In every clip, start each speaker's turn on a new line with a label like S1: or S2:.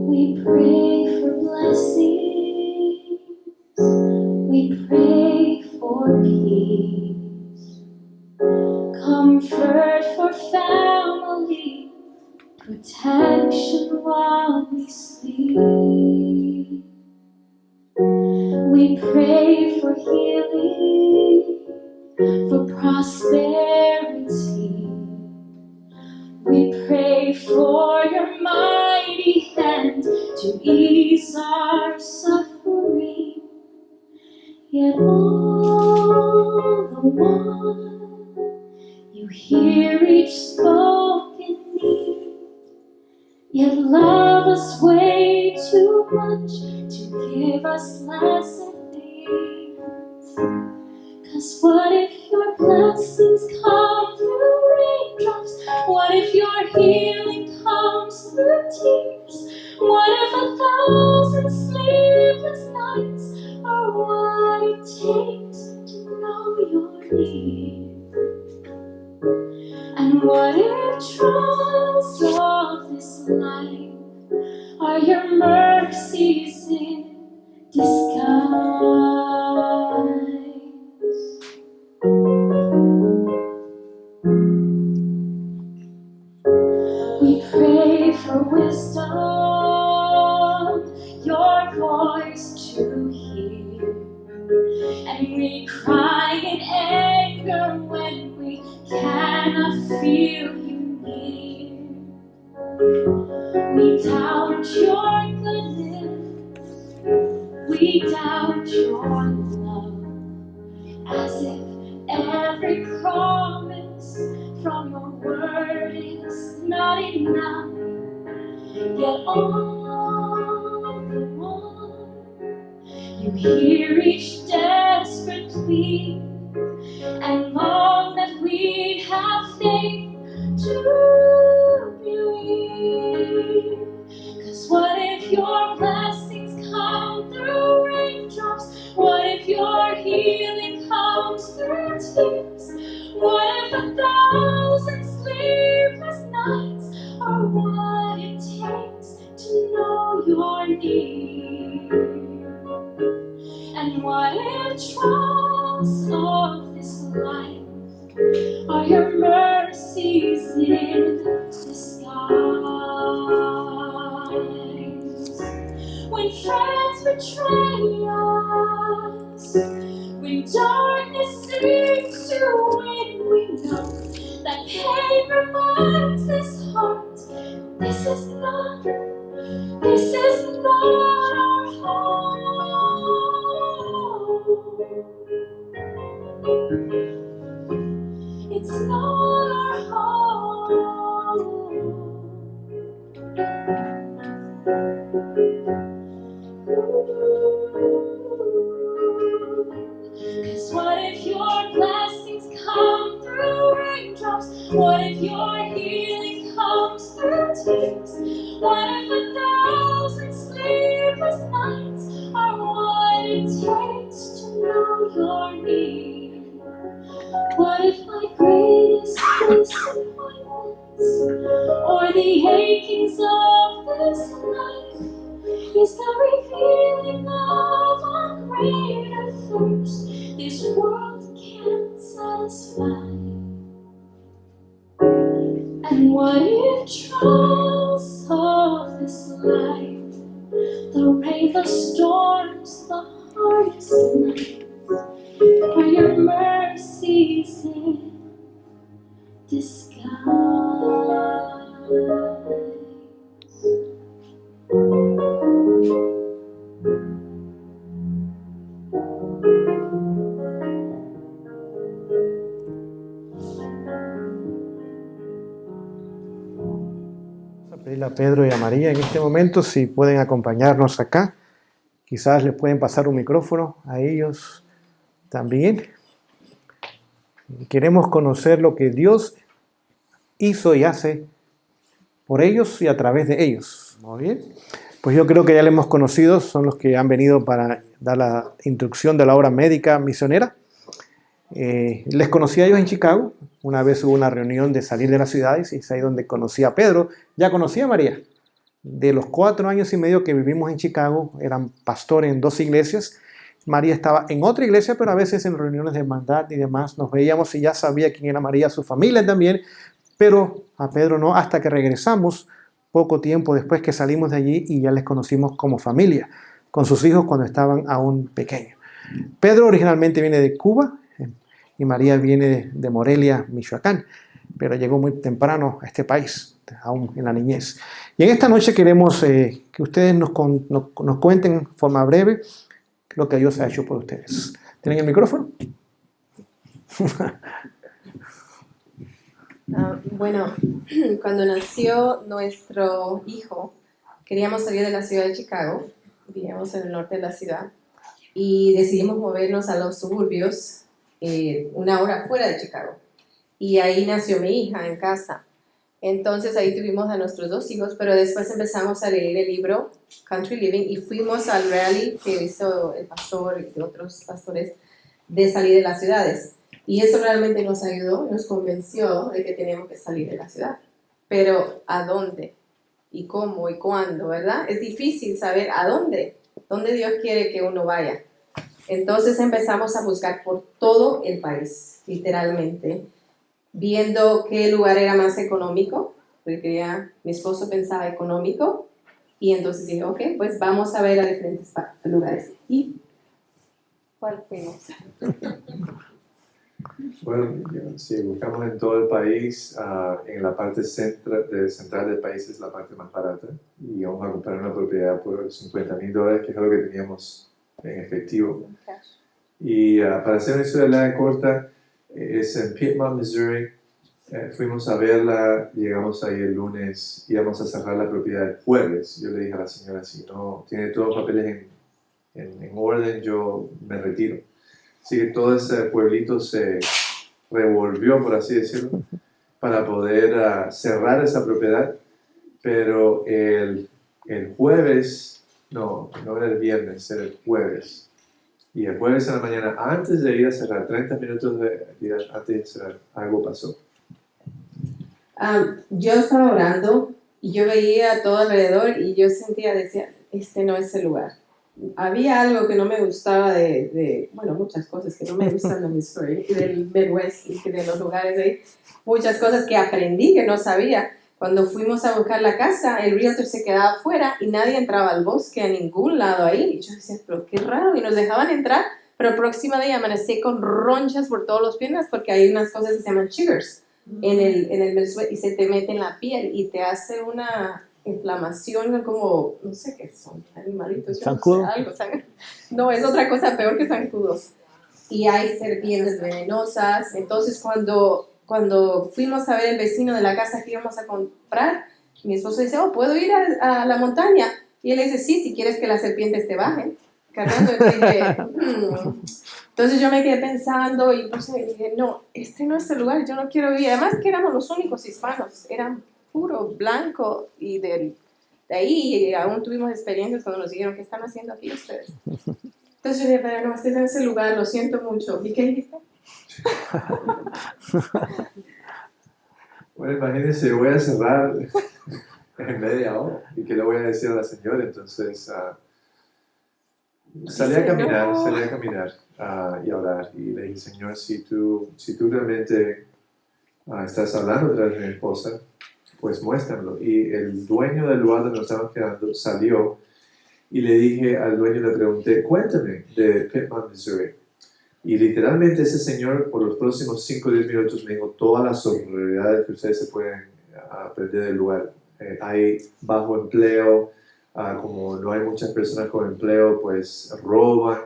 S1: We pray for blessings, we pray for peace, comfort for family, protection while we sleep. We pray for healing, for prosperity. We pray for your mighty hand to ease our suffering. Yet all the while, you hear each spoken need. Yet love us way too much to give us lesser things. 'Cause what if your blessings come through raindrops? What if your healing comes through tears? What if 1,000 sleepless nights are what it takes to know you're near? And what if trials of this life are your mercies in disguise? We pray for wisdom, your voice to hear. And we cry in anger when we cannot feel you near. We doubt your goodness, we doubt your love, as if every promise from your word is not enough. Yet all the while, you hear each desperate plea, and long that we have faith to believe. 'Cause what if your blessings come through raindrops? What if your healing comes through tears? What if 1,000 sleepless nights are what it takes to know you're near? And what if trials of this life are your mercies in disguise? When friends betray us, when darkness seems to win, we know that pain reminds this heart, this is not our home. It's not our home. 'Cause what if your blessings come through raindrops? What if your healing comes through tears? What if 1,000 sleepless nights are what it takes to know you're near? What if my greatest disappointments or the achings of this life is the revealing of a greater thirst this world can't satisfy? And what if trials of this life, the rain, the storms, the hardest nights, are your mercies in disguise?
S2: Vamos a pedirle a Pedro y a María en este momento si pueden acompañarnos acá. Quizás les pueden pasar un micrófono a ellos también. Queremos conocer lo que Dios hizo y hace por ellos y a través de ellos. Muy bien. Pues yo creo que ya le hemos conocido, son los que han venido para dar la instrucción de la obra médica misionera. Les conocí a ellos en Chicago. Una vez hubo una reunión de salir de las ciudades y es ahí donde conocí a Pedro. Ya conocí a María. De los 4 años y medio que vivimos en Chicago, eran pastores en 2 iglesias. María estaba en otra iglesia, pero a veces en reuniones de hermandad y demás nos veíamos y ya sabía quién era María, su familia también, pero a Pedro no, hasta que regresamos poco tiempo después que salimos de allí y ya les conocimos como familia, con sus hijos cuando estaban aún pequeños. Pedro originalmente viene de Cuba y María viene de Morelia, Michoacán, pero llegó muy temprano a este país, aún en la niñez. Y en esta noche queremos que ustedes nos cuenten en forma breve lo que Dios ha hecho por ustedes. ¿Tienen el micrófono?
S3: Bueno, cuando nació nuestro hijo, queríamos salir de la ciudad de Chicago, vivíamos en el norte de la ciudad, y decidimos movernos a los suburbios, 1 hora fuera de Chicago. Y ahí nació mi hija en casa. Entonces ahí tuvimos a nuestros 2 hijos, pero después empezamos a leer el libro Country Living y fuimos al rally que hizo el pastor y otros pastores de salir de las ciudades. Y eso realmente nos ayudó, nos convenció de que teníamos que salir de la ciudad. Pero ¿a dónde? ¿Y cómo? ¿Y cuándo? ¿Verdad? Es difícil saber a dónde Dios quiere que uno vaya. Entonces empezamos a buscar por todo el país, literalmente, viendo qué lugar era más económico, porque mi esposo pensaba económico, y entonces dije, ok, pues vamos a ver a diferentes lugares. ¿Y cuál fuimos?
S4: Bueno, sí, buscamos en todo el país, en la parte central del país es la parte más barata, y vamos a comprar una propiedad por $50,000, que es lo que teníamos en efectivo. Y para hacer una historia larga y corta, es en Piedmont, Missouri. Fuimos a verla, llegamos ahí el lunes, íbamos a cerrar la propiedad el jueves. Yo le dije a la señora, si no tiene todos los papeles en orden, yo me retiro. Así que todo ese pueblito se revolvió, por así decirlo, para poder cerrar esa propiedad. Pero el jueves, no era el viernes, era el jueves. Y el jueves en la mañana, antes de ir a cerrar, 30 minutos antes de cerrar, algo pasó.
S3: Yo estaba orando y yo veía todo alrededor y yo decía, este no es el lugar. Había algo que no me gustaba bueno, muchas cosas que no me gustan de Missouri, del Midwest y de los lugares ahí. Muchas cosas que aprendí que no sabía. Cuando fuimos a buscar la casa, el realtor se quedaba afuera y nadie entraba al bosque a ningún lado ahí. Y yo decía, pero qué raro, y nos dejaban entrar, pero el próximo día amanecí con ronchas por todos los piernas porque hay unas cosas que se llaman chiggers en el y se te mete en la piel y te hace una inflamación como, no sé qué son, animalitos.
S2: ¿Zancudo?
S3: No, es otra cosa peor que zancudos. Y hay serpientes venenosas. Entonces cuando fuimos a ver el vecino de la casa que íbamos a comprar, mi esposo dice, ¿puedo ir a la montaña? Y él dice, sí, si quieres que las serpientes te bajen. Cargando, y dije, Entonces yo me quedé pensando y pues dije, no, este no es el lugar, yo no quiero vivir. Además que éramos los únicos hispanos, eran puro blanco y de ahí aún tuvimos experiencias cuando nos dijeron, ¿qué están haciendo aquí ustedes? Entonces yo dije, pero no, este es ese lugar, lo siento mucho. ¿Y qué dijiste?
S4: Bueno, imagínense, voy a cerrar en media hora. ¿Y qué le voy a decir a la señora? Entonces salí a caminar y a orar. Y le dije, Señor, si tú realmente estás hablando a través de mi esposa, pues muéstramelo. Y el dueño del lugar donde nos estábamos quedando salió y le dije al dueño, le pregunté, cuéntame de Piedmont, Missouri. Y literalmente ese señor por los próximos 5 o 10 minutos me dijo todas las sororidades que ustedes se pueden aprender del lugar. Hay bajo empleo, como no hay muchas personas con empleo, pues roban,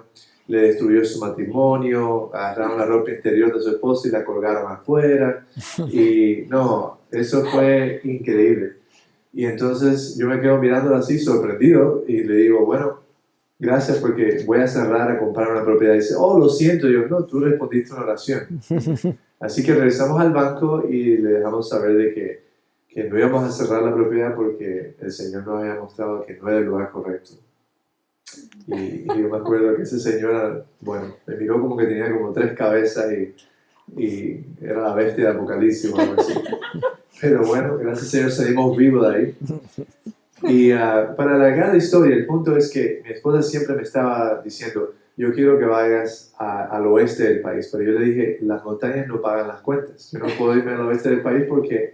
S4: le destruyó su matrimonio, agarraron la ropa interior de su esposa y la colgaron afuera. Y no, eso fue increíble. Y entonces yo me quedo mirándola así sorprendido y le digo, bueno, gracias porque voy a cerrar a comprar una propiedad. Dice, oh, lo siento. Yo, no, tú respondiste una oración. Así que regresamos al banco y le dejamos saber de que no íbamos a cerrar la propiedad porque el Señor nos había mostrado que no era el lugar correcto. Y yo me acuerdo que ese señor, bueno, me miró como que tenía como 3 cabezas y era la bestia de Apocalipsis o algo así. Pero bueno, gracias al Señor salimos vivos de ahí. Y para alargar la historia, el punto es que mi esposa siempre me estaba diciendo, yo quiero que vayas al oeste del país, pero yo le dije, las montañas no pagan las cuentas. Yo no puedo irme al oeste del país porque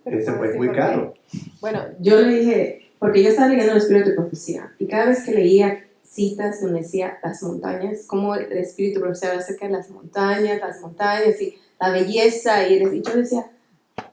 S4: es muy caro.
S3: Bueno, yo le dije, porque yo estaba leyendo el Espíritu de Profecía, y cada vez que leía citas donde decía las montañas, como el Espíritu de Profecía habla acerca de las montañas y la belleza, y yo decía,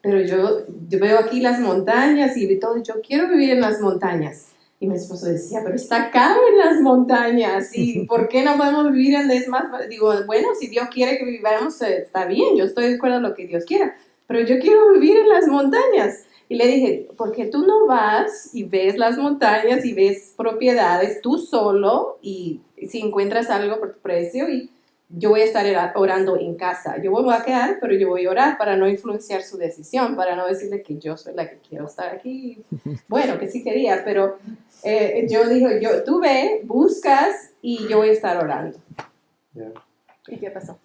S3: pero yo veo aquí las montañas y todo, yo quiero vivir en las montañas. Y mi esposo decía, pero está caro en las montañas, ¿y por qué no podemos vivir en más? Digo, bueno, si Dios quiere que vivamos, está bien, yo estoy de acuerdo a lo que Dios quiera, pero yo quiero vivir en las montañas. Y le dije, ¿por qué tú no vas y ves las montañas y ves propiedades tú solo y si encuentras algo por tu precio y yo voy a estar orando en casa? Yo me voy a quedar, pero yo voy a orar para no influenciar su decisión, para no decirle que yo soy la que quiero estar aquí. Bueno, que sí quería, pero yo dije, tú ve, buscas y yo voy a estar orando.
S4: Yeah.
S3: ¿Y qué pasó?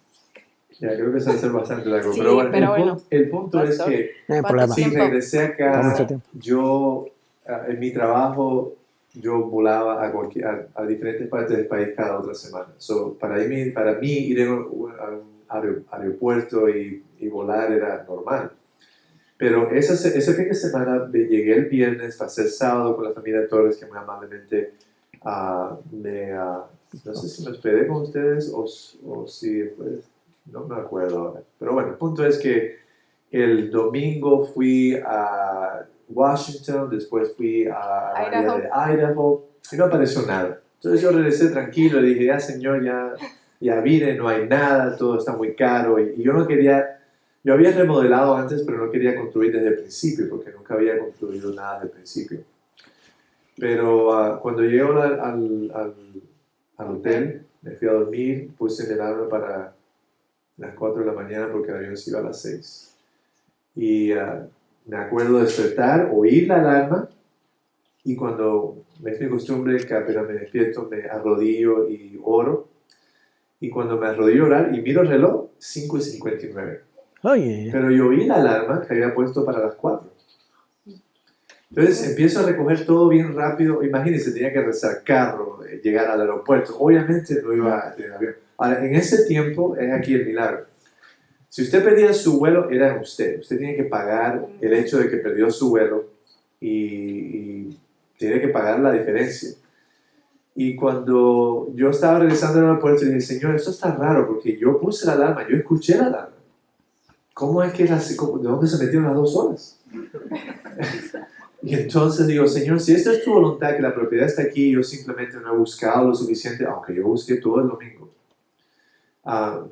S4: Ya, creo que se va a hacer bastante largo.
S3: Sí,
S4: pero bueno, el punto es
S3: pastor,
S4: que
S2: No hay problema.
S4: sí, regresé
S2: Toma
S4: acá,
S2: mucho tiempo.
S4: yo en mi trabajo yo volaba a diferentes partes del país cada otra semana. Para mí ir a un aeropuerto y volar era normal. Pero ese fin de semana llegué el viernes, pasé el sábado con la familia Torres, que muy amablemente no sé si me hospedé con ustedes o si pues, no me acuerdo ahora. Pero bueno, el punto es que el domingo fui a Washington, después fui a área de Idaho y no apareció nada. Entonces yo regresé tranquilo y dije, ya señor, ya vine, no hay nada, todo está muy caro. Y yo no quería, yo había remodelado antes, pero no quería construir desde el principio, porque nunca había construido nada desde el principio. Pero cuando llegué al hotel, me fui a dormir, puse el alarma para las 4 de la mañana porque el avión se iba a las 6. Y me acuerdo de despertar, oír la alarma, y cuando es mi costumbre que apenas me despierto me arrodillo y oro. Y cuando me arrodillo a orar y miro el reloj, 5:59.
S2: Oye,
S4: Pero yo oí la alarma que había puesto para las 4. Entonces empiezo a recoger todo bien rápido. Imagínense, tenía que rezar carro, llegar al aeropuerto. Obviamente no iba a tener avión. Ahora, en ese tiempo es aquí el milagro. Si usted perdía su vuelo, era usted. Usted tiene que pagar el hecho de que perdió su vuelo y tiene que pagar la diferencia. Y cuando yo estaba regresando al aeropuerto, dije, Señor, esto está raro porque yo puse la alarma, yo escuché la alarma. ¿Cómo es que ¿de dónde se metieron las 2 horas? Y entonces digo, Señor, si esta es tu voluntad, que la propiedad está aquí, yo simplemente no he buscado lo suficiente, aunque yo busqué todo el domingo.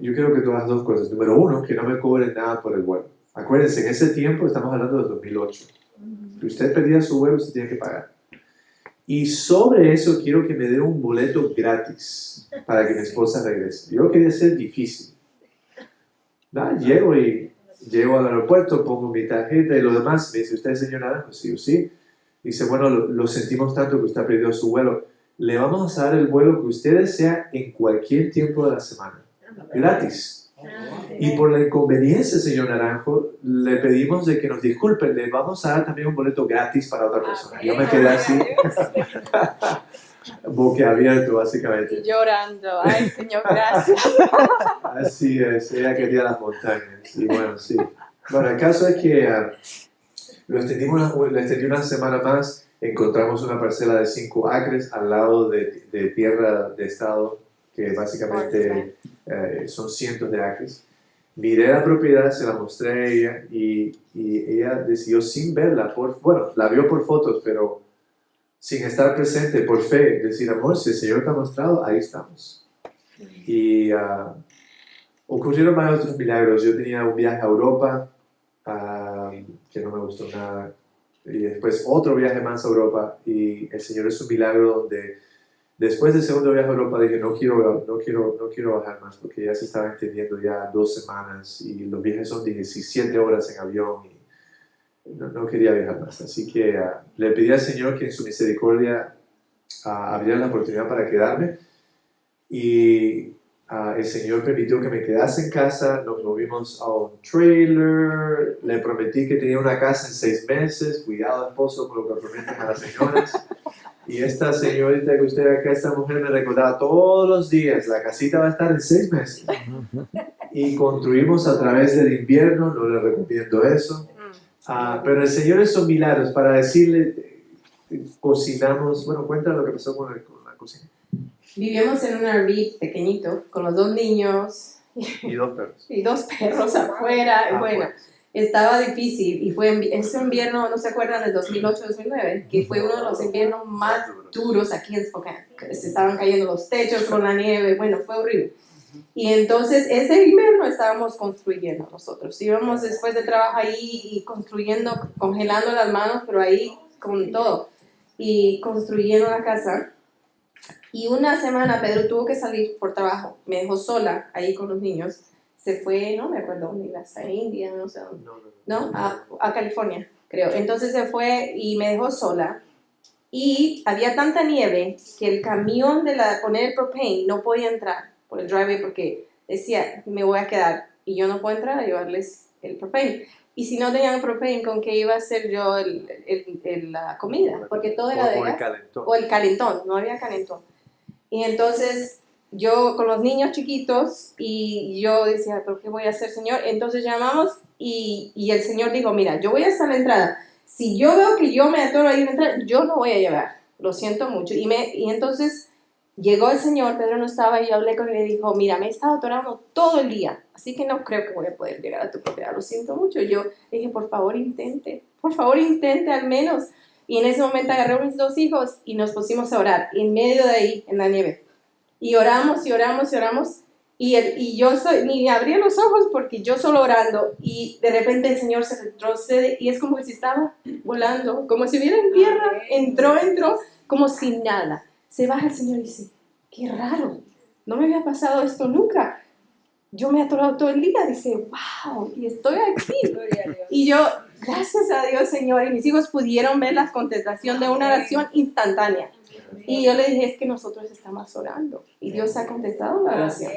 S4: Yo quiero que tú hagas 2 cosas. Número 1, que no me cobren nada por el vuelo. Acuérdense, en ese tiempo estamos hablando de 2008. Si usted perdía su vuelo, usted tiene que pagar. Y sobre eso quiero que me dé un boleto gratis para que mi esposa regrese. Yo quería ser difícil. Llego al aeropuerto, pongo mi tarjeta y lo demás. Me dice, ¿usted es señor Naranjo? Sí o sí. Dice, bueno, lo sentimos tanto que usted ha perdido su vuelo. Le vamos a dar el vuelo que usted desea en cualquier tiempo de la semana. Gratis. Y por la inconveniencia, señor Naranjo, le pedimos de que nos disculpen. Le vamos a dar también un boleto gratis para otra persona. Yo me quedé así, boquiabierto, básicamente.
S3: Llorando, ay Señor, gracias.
S4: Así es, ella quería las montañas. Y bueno, sí. Bueno, el caso es que le extendí una semana más. Encontramos una parcela de 5 acres al lado de tierra de estado, que básicamente son cientos de acres. Miré la propiedad, se la mostré a ella y ella decidió sin verla, la vio por fotos, pero sin estar presente, por fe, decir, amor, si el Señor te ha mostrado, ahí estamos. Y ocurrieron varios otros milagros. Yo tenía un viaje a Europa que no me gustó nada, y después otro viaje más a Europa, y el Señor es un milagro donde Después del segundo viaje a Europa dije, no quiero bajar más, porque ya se estaba extendiendo ya 2 semanas y los viajes son 17 horas en avión y no quería viajar más. Así que le pedí al Señor que en su misericordia abriera la oportunidad para quedarme y el Señor permitió que me quedase en casa. Nos movimos a un trailer, le prometí que tenía una casa en 6 meses, cuidado esposo con lo que prometen a las señoras. Y esta señorita que usted ve acá, esta mujer me recordaba todos los días, la casita va a estar en 6 meses. Y construimos a través del invierno, no le recomiendo eso. Pero el Señor hizo milagros para decirle, cocinamos, bueno, cuéntame lo que pasó con la cocina.
S3: Vivíamos en un RV pequeñito, con los 2 niños.
S4: Y 2 perros.
S3: Y 2 perros afuera. Bueno, estaba difícil y fue ese invierno, ¿no se acuerdan del 2008-2009? Que fue uno de los inviernos más duros aquí en Spokane. Se estaban cayendo los techos con la nieve, bueno, fue horrible. Y entonces ese invierno estábamos construyendo nosotros. Íbamos después de trabajo ahí y construyendo, congelando las manos, pero ahí con todo. Y construyendo la casa. Y una semana Pedro tuvo que salir por trabajo. Me dejó sola ahí con los niños. Se fue, no me acuerdo dónde iba, a India, no sé dónde. No, a California, creo. Entonces se fue y me dejó sola. Y había tanta nieve que el camión de poner el propane no podía entrar por el driveway porque decía, me voy a quedar y yo no puedo entrar a llevarles el propane. Y si no tenían propane, ¿con qué iba a hacer yo la comida? Porque todo era de gas. O el calentón, no había calentón. Y entonces yo con los niños chiquitos y yo decía, ¿pero qué voy a hacer, Señor? Entonces llamamos y el Señor dijo, mira, yo voy a estar en la entrada. Si yo veo que yo me atoro ahí en la entrada, yo no voy a llevar. Lo siento mucho. Y entonces llegó el Señor, Pedro no estaba y yo hablé con él y le dijo, mira, me he estado atorando todo el día, así que no creo que voy a poder llegar a tu propiedad. Lo siento mucho. Yo dije, por favor, intente al menos. Y en ese momento agarré a mis 2 hijos y nos pusimos a orar en medio de ahí, en la nieve. Y oramos y oramos y oramos. Y yo ni abría los ojos porque yo solo orando. Y de repente el Señor se retrocede y es como si estaba volando, como si hubiera en tierra. Entró, como sin nada. Se baja el Señor y dice, qué raro, no me había pasado esto nunca. Yo me he atorado todo el día. Dice, wow, y estoy aquí. Y yo, gracias a Dios, Señor. Y mis hijos pudieron ver la contestación de una oración instantánea. Y yo le dije, es que nosotros estamos orando. Y Dios ha contestado la oración.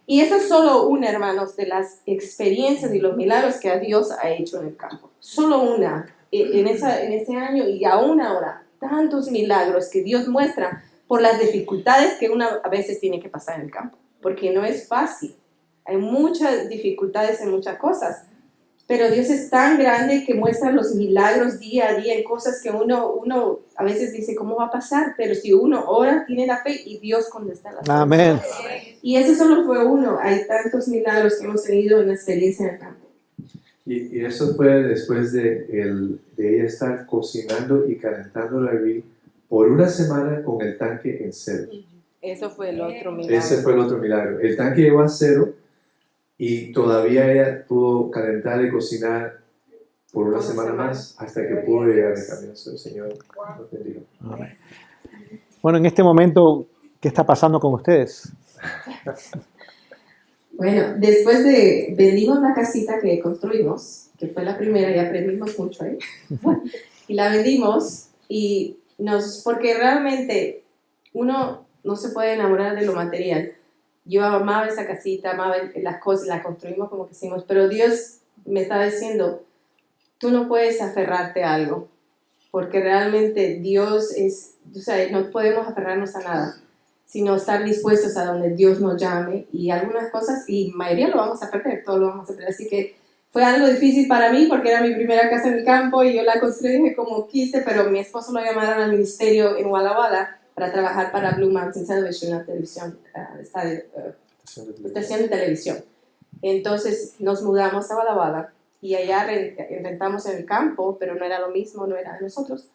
S3: Y esa es solo una, hermanos, de las experiencias y los milagros que Dios ha hecho en el campo. Solo una. En ese año y aún ahora, tantos milagros que Dios muestra por las dificultades que uno a veces tiene que pasar en el campo. Porque no es fácil. Hay muchas dificultades en muchas cosas, pero Dios es tan grande que muestra los milagros día a día en cosas que uno a veces dice, ¿cómo va a pasar? Pero si uno ora, tiene la fe y Dios contesta las cosas.
S2: Amén.
S3: Y ese solo fue uno. Hay tantos milagros que hemos tenido en la experiencia en el campo.
S4: Y eso fue después de ella estar cocinando y calentando la hervir por una semana con el tanque en cero.
S3: Eso fue el otro milagro.
S4: Ese fue el otro milagro. El tanque llegó a cero y todavía ella pudo calentar y cocinar por una semana más hasta que pudo llegar al camino del Señor.
S2: Amén. Bueno, en este momento, ¿qué está pasando con ustedes?
S3: Bueno, vendimos la casita que construimos, que fue la primera y aprendimos mucho ahí. Y la vendimos porque realmente uno no se puede enamorar de lo material. Yo amaba esa casita, amaba las cosas, la construimos como que hicimos, pero Dios me estaba diciendo, tú no puedes aferrarte a algo, porque realmente Dios no podemos aferrarnos a nada, sino estar dispuestos a donde Dios nos llame, y algunas cosas, y mayoría lo vamos a perder, todo lo vamos a perder, así que fue algo difícil para mí, porque era mi primera casa en el campo, y yo la construí como quise, pero mi esposo lo llamaron al ministerio en Walla Walla, para trabajar para Blue Mountain Television, una televisión, estación de televisión. Entonces nos mudamos a Walla Walla y allá rentamos en el campo, pero no era lo mismo, no era de nosotros.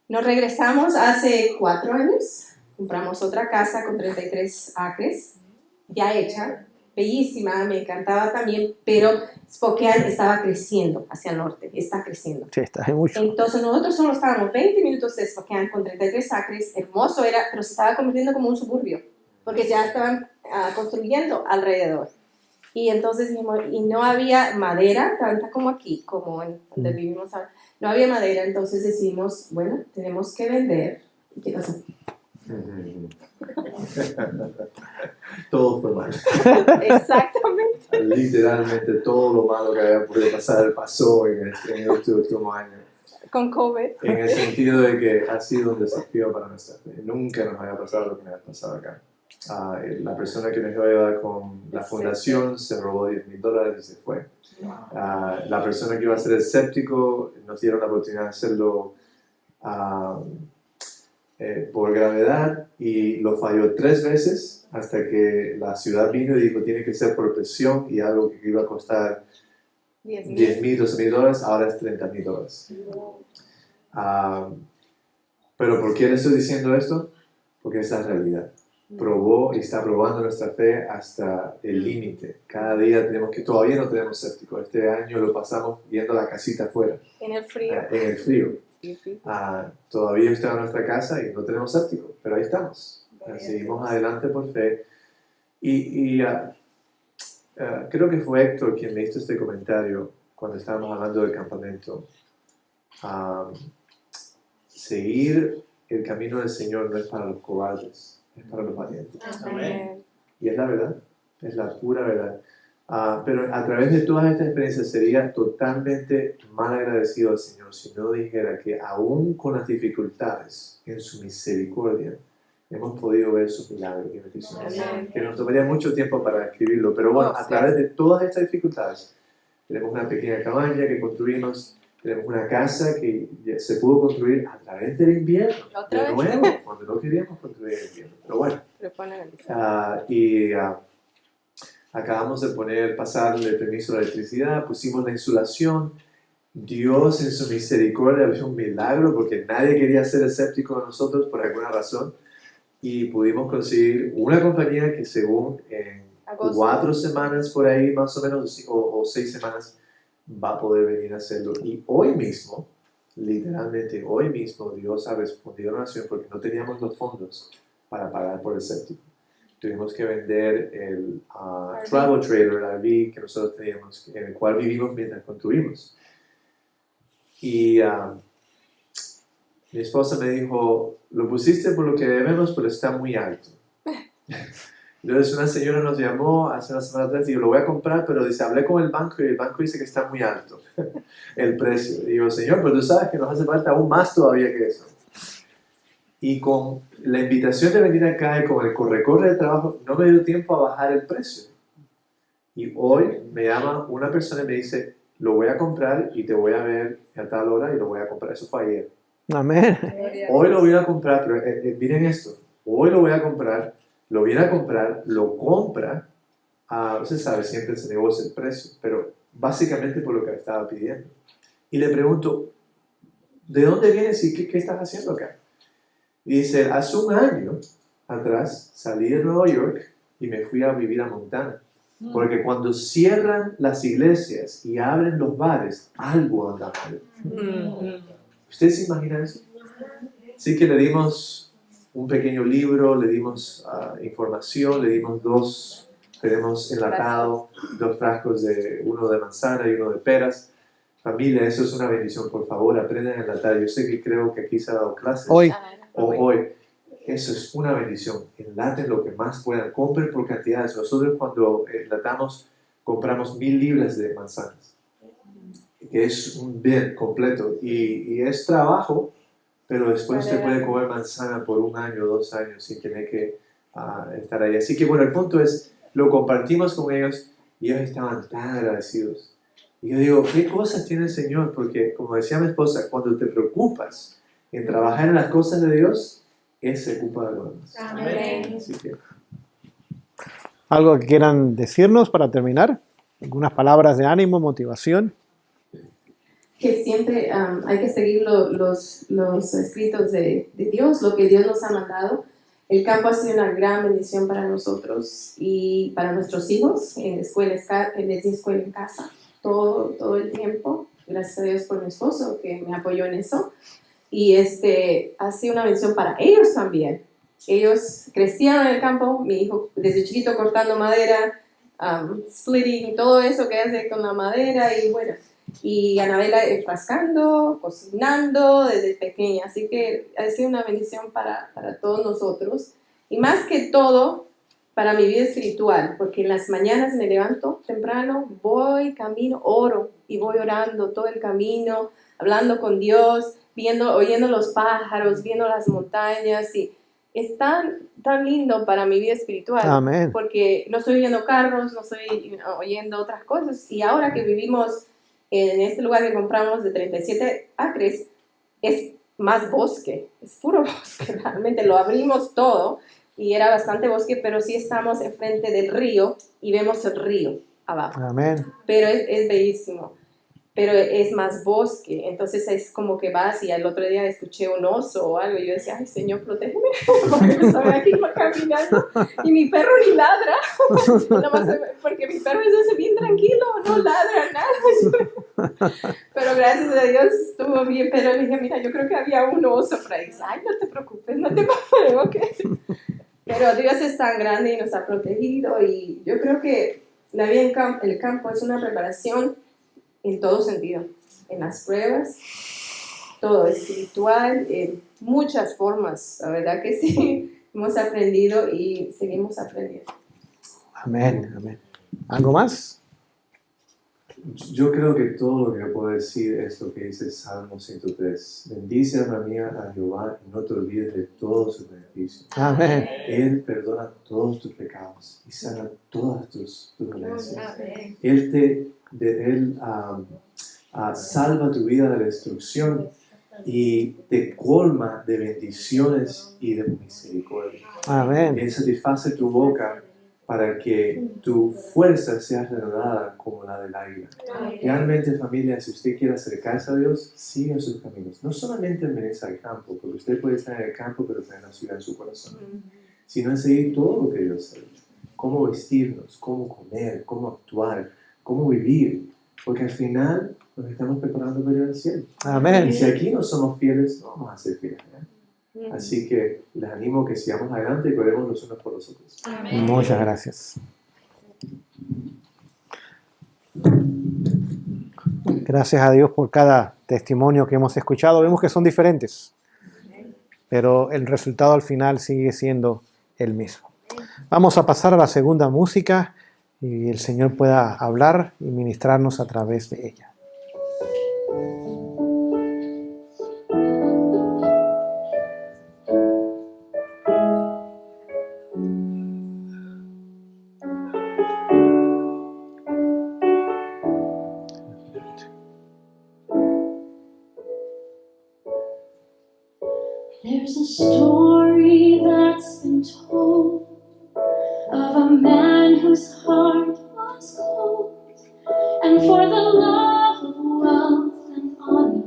S3: Nos regresamos hace 4 años, compramos otra casa con 33 acres, ya hecha, bellísima, me encantaba también, pero Spokane estaba creciendo hacia el norte, está creciendo.
S2: Sí, está hay mucho.
S3: Entonces nosotros solo estábamos 20 minutos de Spokane con 33 acres, hermoso era, pero se estaba convirtiendo como un suburbio, porque ya estaban construyendo alrededor. Y entonces dijimos, y no había madera tanta como aquí, como en donde vivimos ahora. No había madera, entonces decidimos, bueno, tenemos que vender. ¿Y qué pasó?
S4: Todo fue mal.
S3: Exactamente.
S4: Literalmente todo lo malo que había podido pasar pasó en este último año.
S3: Con COVID.
S4: En el sentido de que ha sido un desafío para nuestra fe. Nunca nos había pasado lo que me ha pasado acá. La persona que nos iba a ayudar con la fundación se robó $10,000 y se fue. La persona que iba a ser escéptico nos dieron la oportunidad de hacerlo por gravedad y lo falló 3 veces hasta que la ciudad vino y dijo tiene que ser por presión y algo que iba a costar $10,000, $12,000, ahora es $30,000. Pero ¿por qué le estoy diciendo esto? Porque es la realidad. Probó y está probando nuestra fe hasta el límite. Cada día todavía no tenemos séptico. Este año lo pasamos viendo la casita afuera.
S3: En el frío.
S4: En el frío. Todavía está en nuestra casa y no tenemos séptico, pero ahí estamos. Seguimos adelante por fe. Creo que fue Héctor quien me hizo este comentario cuando estábamos hablando del campamento. Seguir el camino del Señor no es para los cobardes. Es para los valientes.
S3: Amén.
S4: Y es la verdad, es la pura verdad. Pero a través de todas estas experiencias sería totalmente mal agradecido al Señor si no dijera que aún con las dificultades, en su misericordia, hemos podido ver sus milagros y bendiciones. Que nos tomaría mucho tiempo para escribirlo, pero bueno, a través de todas estas dificultades, tenemos una pequeña cabaña que construimos, tenemos una casa que se pudo construir a través del invierno, de nuevo, cuando no queríamos construir el invierno. Pero bueno, acabamos de pasarle el permiso de la electricidad, pusimos la insulación. Dios en su misericordia hizo un milagro porque nadie quería ser escéptico de nosotros por alguna razón y pudimos conseguir una compañía que según en 4 semanas por ahí más o menos o 6 semanas va a poder venir a hacerlo. Y hoy mismo, literalmente hoy mismo, Dios ha respondido a la oración porque no teníamos los fondos para pagar por el séptico. Tuvimos que vender el travel trailer, el RV que nosotros teníamos, en el cual vivimos mientras construimos. Y mi esposa me dijo, lo pusiste por lo que debemos, pero está muy alto. Entonces una señora nos llamó hace una semana atrás y dijo, lo voy a comprar, pero dice, hablé con el banco y el banco dice que está muy alto el precio. Y digo, Señor, pero tú sabes que nos hace falta aún más todavía que eso. Y con la invitación de venir acá y con el corre-corre de trabajo, no me dio tiempo a bajar el precio. Y hoy me llama una persona y me dice, lo voy a comprar y te voy a ver a tal hora y lo voy a comprar. Eso fue ayer.
S2: Amén.
S4: Hoy lo voy a comprar, pero miren esto. Hoy lo voy a comprar, lo viene a comprar, lo compra. Usted sabe, siempre se negocia el precio, pero básicamente por lo que estaba pidiendo. Y le pregunto, ¿de dónde vienes y qué estás haciendo acá? Y dice, hace un año atrás salí de Nueva York y me fui a vivir a Montana. Porque cuando cierran las iglesias y abren los bares, algo anda mal. ¿Ustedes se imaginan eso? Así que le dimos un pequeño libro, le dimos información, le dimos tenemos enlatado 2 frascos, uno de manzana y uno de peras. Familia, eso es una bendición, por favor, aprendan a enlatar. Yo sé que creo que aquí se ha dado clases. Hoy. Eso es una bendición. Enlaten lo que más puedan, compren por cantidades. Nosotros cuando enlatamos compramos 1,000 libras de manzanas, que es un bien completo y es trabajo, pero después se puede comer manzana por 1 año, 2 años sin tener que estar ahí. Así que bueno, el punto es, lo compartimos con ellos y ellos estaban tan agradecidos. Y yo digo, ¿qué cosas tiene el Señor? Porque como decía mi esposa, cuando te preocupas en trabajar en las cosas de Dios, Él se ocupa de lo demás.
S3: Amén.
S4: Así que,
S2: ¿algo que quieran decirnos para terminar? ¿Algunas palabras de ánimo, motivación?
S3: Que siempre hay que seguir los escritos de Dios, lo que Dios nos ha mandado. El campo ha sido una gran bendición para nosotros y para nuestros hijos. En la escuela, les di escuela en casa todo el tiempo. Gracias a Dios por mi esposo que me apoyó en eso. Y ha sido una bendición para ellos también. Ellos crecieron en el campo, mi hijo desde chiquito cortando madera, splitting, todo eso que hace con la madera y bueno, y Anabela rascando, cocinando desde pequeña, así que ha sido una bendición para todos nosotros y más que todo para mi vida espiritual, porque en las mañanas me levanto temprano, voy, camino, oro y voy orando todo el camino, hablando con Dios, oyendo los pájaros, viendo las montañas y es tan lindo para mi vida espiritual.
S2: Amén.
S3: Porque no estoy oyendo carros, no estoy oyendo otras cosas. Y ahora que vivimos en este lugar que compramos de 37 acres, es más bosque, es puro bosque, realmente lo abrimos todo y era bastante bosque, pero sí estamos enfrente del río y vemos el río abajo.
S2: Amén.
S3: Pero es bellísimo. Pero es más bosque, entonces es como que vas y al otro día escuché un oso o algo y yo decía, ay Señor, protégeme, porque estoy aquí caminando y mi perro ni ladra, porque mi perro es bien tranquilo, no ladra nada, pero gracias a Dios estuvo bien, pero le dije, mira, yo creo que había un oso por ahí, dice, ay, no te preocupes, no te preocupes, ok, pero Dios es tan grande y nos ha protegido y yo creo que la vida en el campo es una preparación en todo sentido, en las pruebas, todo espiritual, en muchas formas, la verdad que sí, hemos aprendido y seguimos aprendiendo.
S2: Amén, amén. ¿Algo más?
S4: Yo creo que todo lo que puedo decir es lo que dice Salmo 103. Bendice, alma mía, a Jehová y no te olvides de todos sus beneficios.
S2: Amén.
S4: Él perdona todos tus pecados y sana todas tus dolencias.
S3: Amén.
S4: Él salva tu vida de la destrucción y te colma de bendiciones y de misericordia.
S2: Amén.
S4: Él satisface tu boca para que tu fuerza sea renovada como la del águila. Realmente, familia, si usted quiere acercarse a Dios, siga sus caminos. No solamente en venirse al campo, porque usted puede estar en el campo, pero tener la ciudad en su corazón, sino en seguir todo lo que Dios ha hecho. Cómo vestirnos, cómo comer, cómo actuar, cómo vivir, porque al final nos estamos preparando para ir al cielo.
S2: Amén.
S4: Y si aquí no somos fieles, no vamos a ser fieles. Así que les animo que sigamos adelante y oremos los unos por los otros.
S3: Amén.
S2: Muchas gracias. Gracias a Dios por cada testimonio que hemos escuchado. Vemos que son diferentes, pero el resultado al final sigue siendo el mismo. Vamos a pasar a la segunda música y el Señor pueda hablar y ministrarnos a través de ella.
S1: There's a story that's been told of a man whose heart was cold, and for the love of wealth and honor,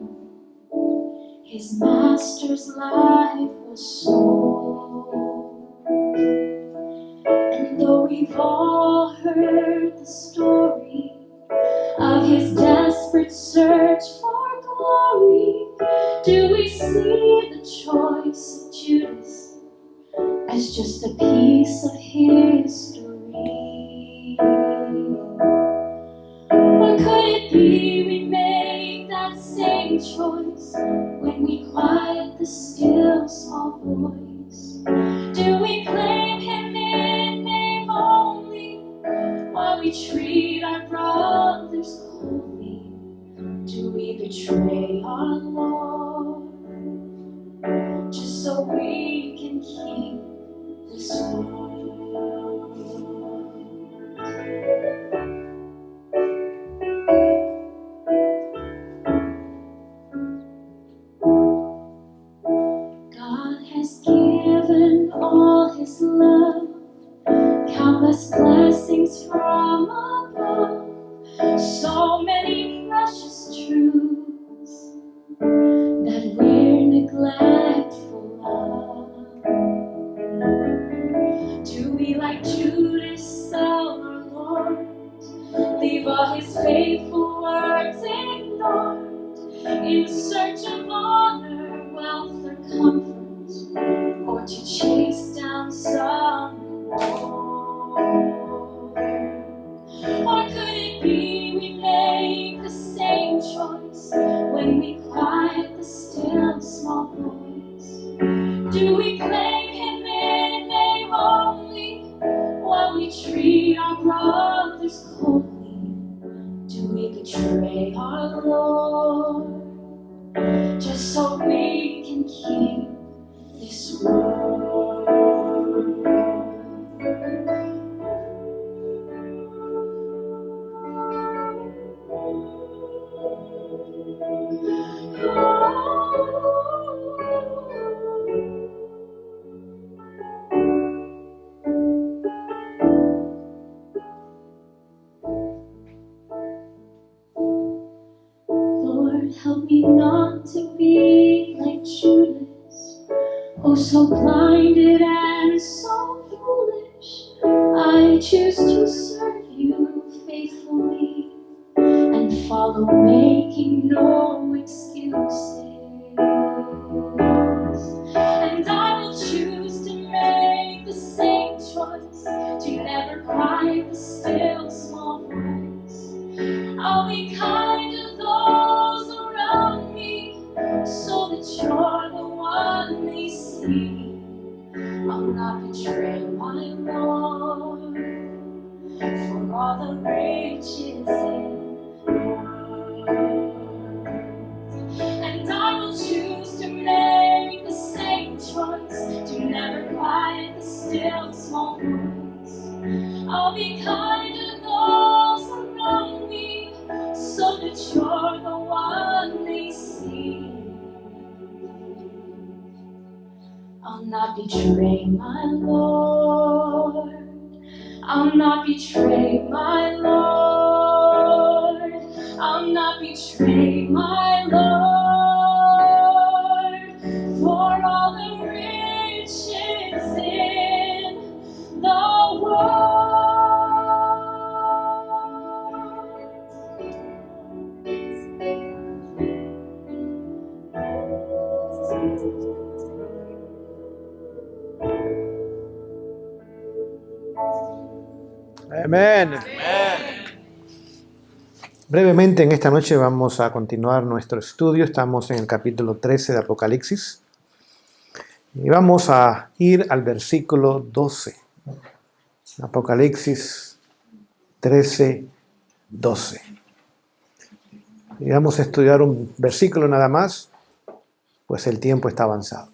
S1: his master's life was sold. And though we've all heard the story of his desperate search for glory, do we see the choice of Judas as just a piece of history? Or could it be we make that same choice when we quiet the still small voice? Do we claim him in name only while we treat our brothers coldly? Do we betray our Lord just so we can keep this word? God has given all his love, countless blessings from above, so many precious truths that we're neglectful of. Leave all his faithful words ignored in search of honor, wealth, or comfort, or to chase down some reward? Or could it be we make the same choice when we quiet the still small voice? Do we claim him in name only while we treat our brothers coldly? Do we betray our Lord just so we can keep this word? Lord, help me not to be like Judas, oh so blinded and so foolish. I choose to serve you faithfully and follow, making no excuses. And I will choose to make the same choice, to never quiet the still small voice. I'll be kind to those around me, so that you're the one they see. I'll not betray my Lord for all the riches in the world. And I will choose to make the same choice, to never quiet the still small voice. I'll be kind to those around me, so that you're the one they see. I'll not betray my Lord. I'll not betray my Lord. I'll not betray my Lord for all the riches in the world.
S2: Amén. Brevemente en esta noche vamos a continuar nuestro estudio. Estamos en el capítulo 13 de Apocalipsis. Y vamos a ir al versículo 12. Apocalipsis 13, 12. Y vamos a estudiar un versículo nada más, pues el tiempo está avanzado.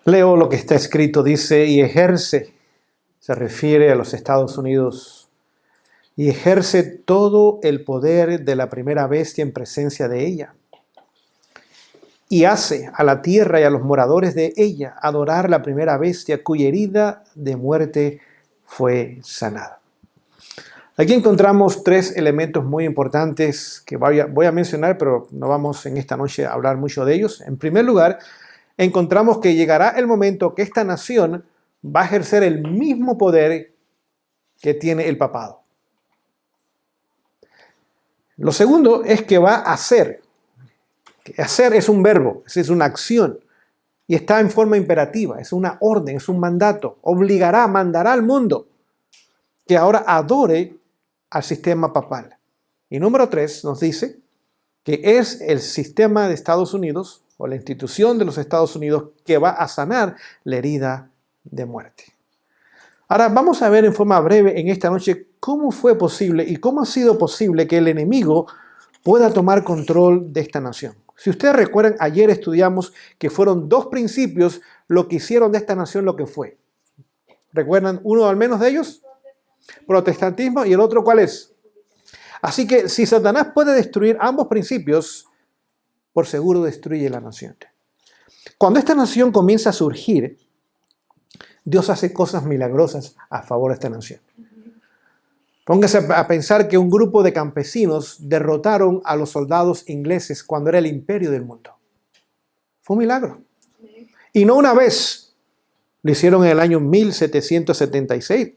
S2: Leo lo que está escrito, dice, y ejerce, se refiere a los Estados Unidos, y ejerce todo el poder de la primera bestia en presencia de ella. Y hace a la tierra y a los moradores de ella adorar la primera bestia cuya herida de muerte fue sanada. Aquí encontramos tres elementos muy importantes que voy a mencionar, pero no vamos en esta noche a hablar mucho de ellos. En primer lugar, encontramos que llegará el momento que esta nación va a ejercer el mismo poder que tiene el papado. Lo segundo es que va a hacer. Hacer es un verbo, es una acción y está en forma imperativa, es una orden, es un mandato. Obligará, mandará al mundo que ahora adore al sistema papal. Y número 3 nos dice que es el sistema de Estados Unidos o la institución de los Estados Unidos que va a sanar la herida de muerte. Ahora vamos a ver en forma breve en esta noche cómo fue posible y cómo ha sido posible que el enemigo pueda tomar control de esta nación. Si ustedes recuerdan, ayer estudiamos que fueron dos principios lo que hicieron de esta nación lo que fue. ¿Recuerdan uno al menos de ellos? Protestantismo, y el otro ¿cuál es? Así que si Satanás puede destruir ambos principios, por seguro destruye la nación. Cuando esta nación comienza a surgir, Dios hace cosas milagrosas a favor de esta nación. Póngase a pensar que un grupo de campesinos derrotaron a los soldados ingleses cuando era el imperio del mundo. Fue un milagro. Y no una vez. Lo hicieron en el año 1776.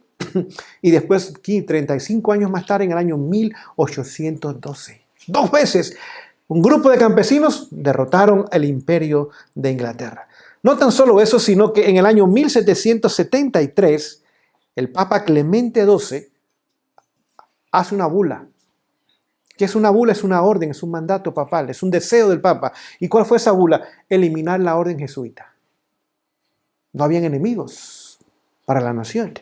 S2: y después 35 años más tarde, en el año 1812. 2 veces un grupo de campesinos derrotaron el imperio de Inglaterra. No tan solo eso, sino que en el año 1773, el Papa Clemente XII hace una bula. ¿Qué es una bula? Es una orden, es un mandato papal, es un deseo del Papa. ¿Y cuál fue esa bula? Eliminar la orden jesuita. No habían enemigos para la nación.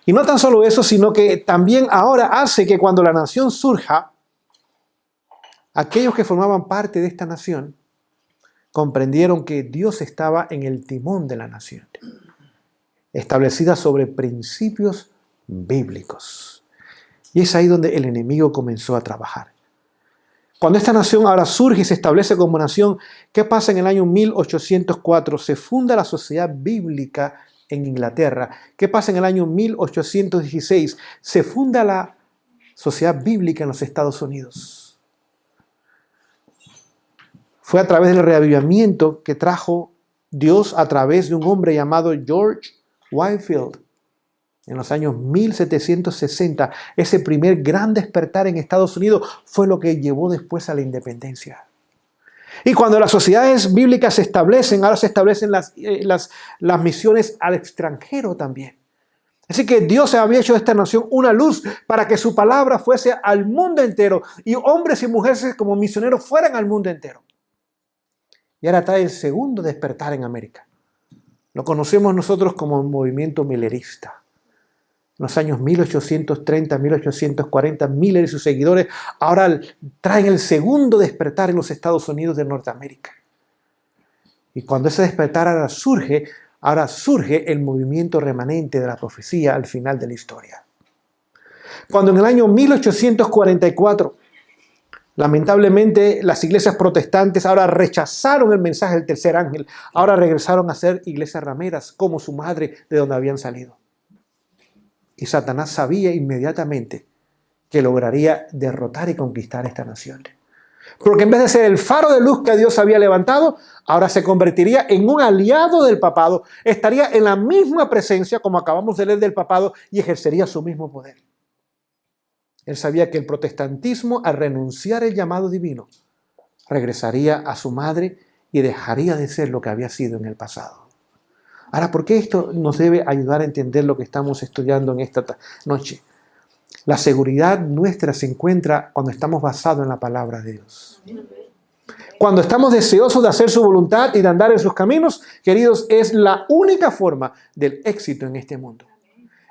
S2: Y no tan solo eso, sino que también ahora hace que cuando la nación surja, aquellos que formaban parte de esta nación comprendieron que Dios estaba en el timón de la nación, establecida sobre principios bíblicos. Y es ahí donde el enemigo comenzó a trabajar. Cuando esta nación ahora surge y se establece como nación, ¿qué pasa en el año 1804? Se funda la Sociedad Bíblica en Inglaterra. ¿Qué pasa en el año 1816? Se funda la Sociedad Bíblica en los Estados Unidos. Fue a través del reavivamiento que trajo Dios a través de un hombre llamado George Whitefield. En los años 1760, ese primer gran despertar en Estados Unidos fue lo que llevó después a la independencia. Y cuando las sociedades bíblicas se establecen, ahora se establecen las misiones al extranjero también. Así que Dios había hecho de esta nación una luz para que su palabra fuese al mundo entero y hombres y mujeres como misioneros fueran al mundo entero. Y ahora trae el segundo despertar en América. Lo conocemos nosotros como un movimiento millerista. En los años 1830, 1840, Miller y sus seguidores ahora traen el segundo despertar en los Estados Unidos de Norteamérica. Y cuando ese despertar ahora surge el movimiento remanente de la profecía al final de la historia. Cuando en el año 1844, lamentablemente, las iglesias protestantes ahora rechazaron el mensaje del tercer ángel, ahora regresaron a ser iglesias rameras, como su madre, de donde habían salido. Y Satanás sabía inmediatamente que lograría derrotar y conquistar esta nación. Porque en vez de ser el faro de luz que Dios había levantado, ahora se convertiría en un aliado del papado, estaría en la misma presencia, como acabamos de leer del papado, y ejercería su mismo poder. Él sabía que el protestantismo, al renunciar al llamado divino, regresaría a su madre y dejaría de ser lo que había sido en el pasado. Ahora, ¿por qué esto nos debe ayudar a entender lo que estamos estudiando en esta noche? La seguridad nuestra se encuentra cuando estamos basados en la palabra de Dios. Cuando estamos deseosos de hacer su voluntad y de andar en sus caminos, queridos, es la única forma del éxito en este mundo.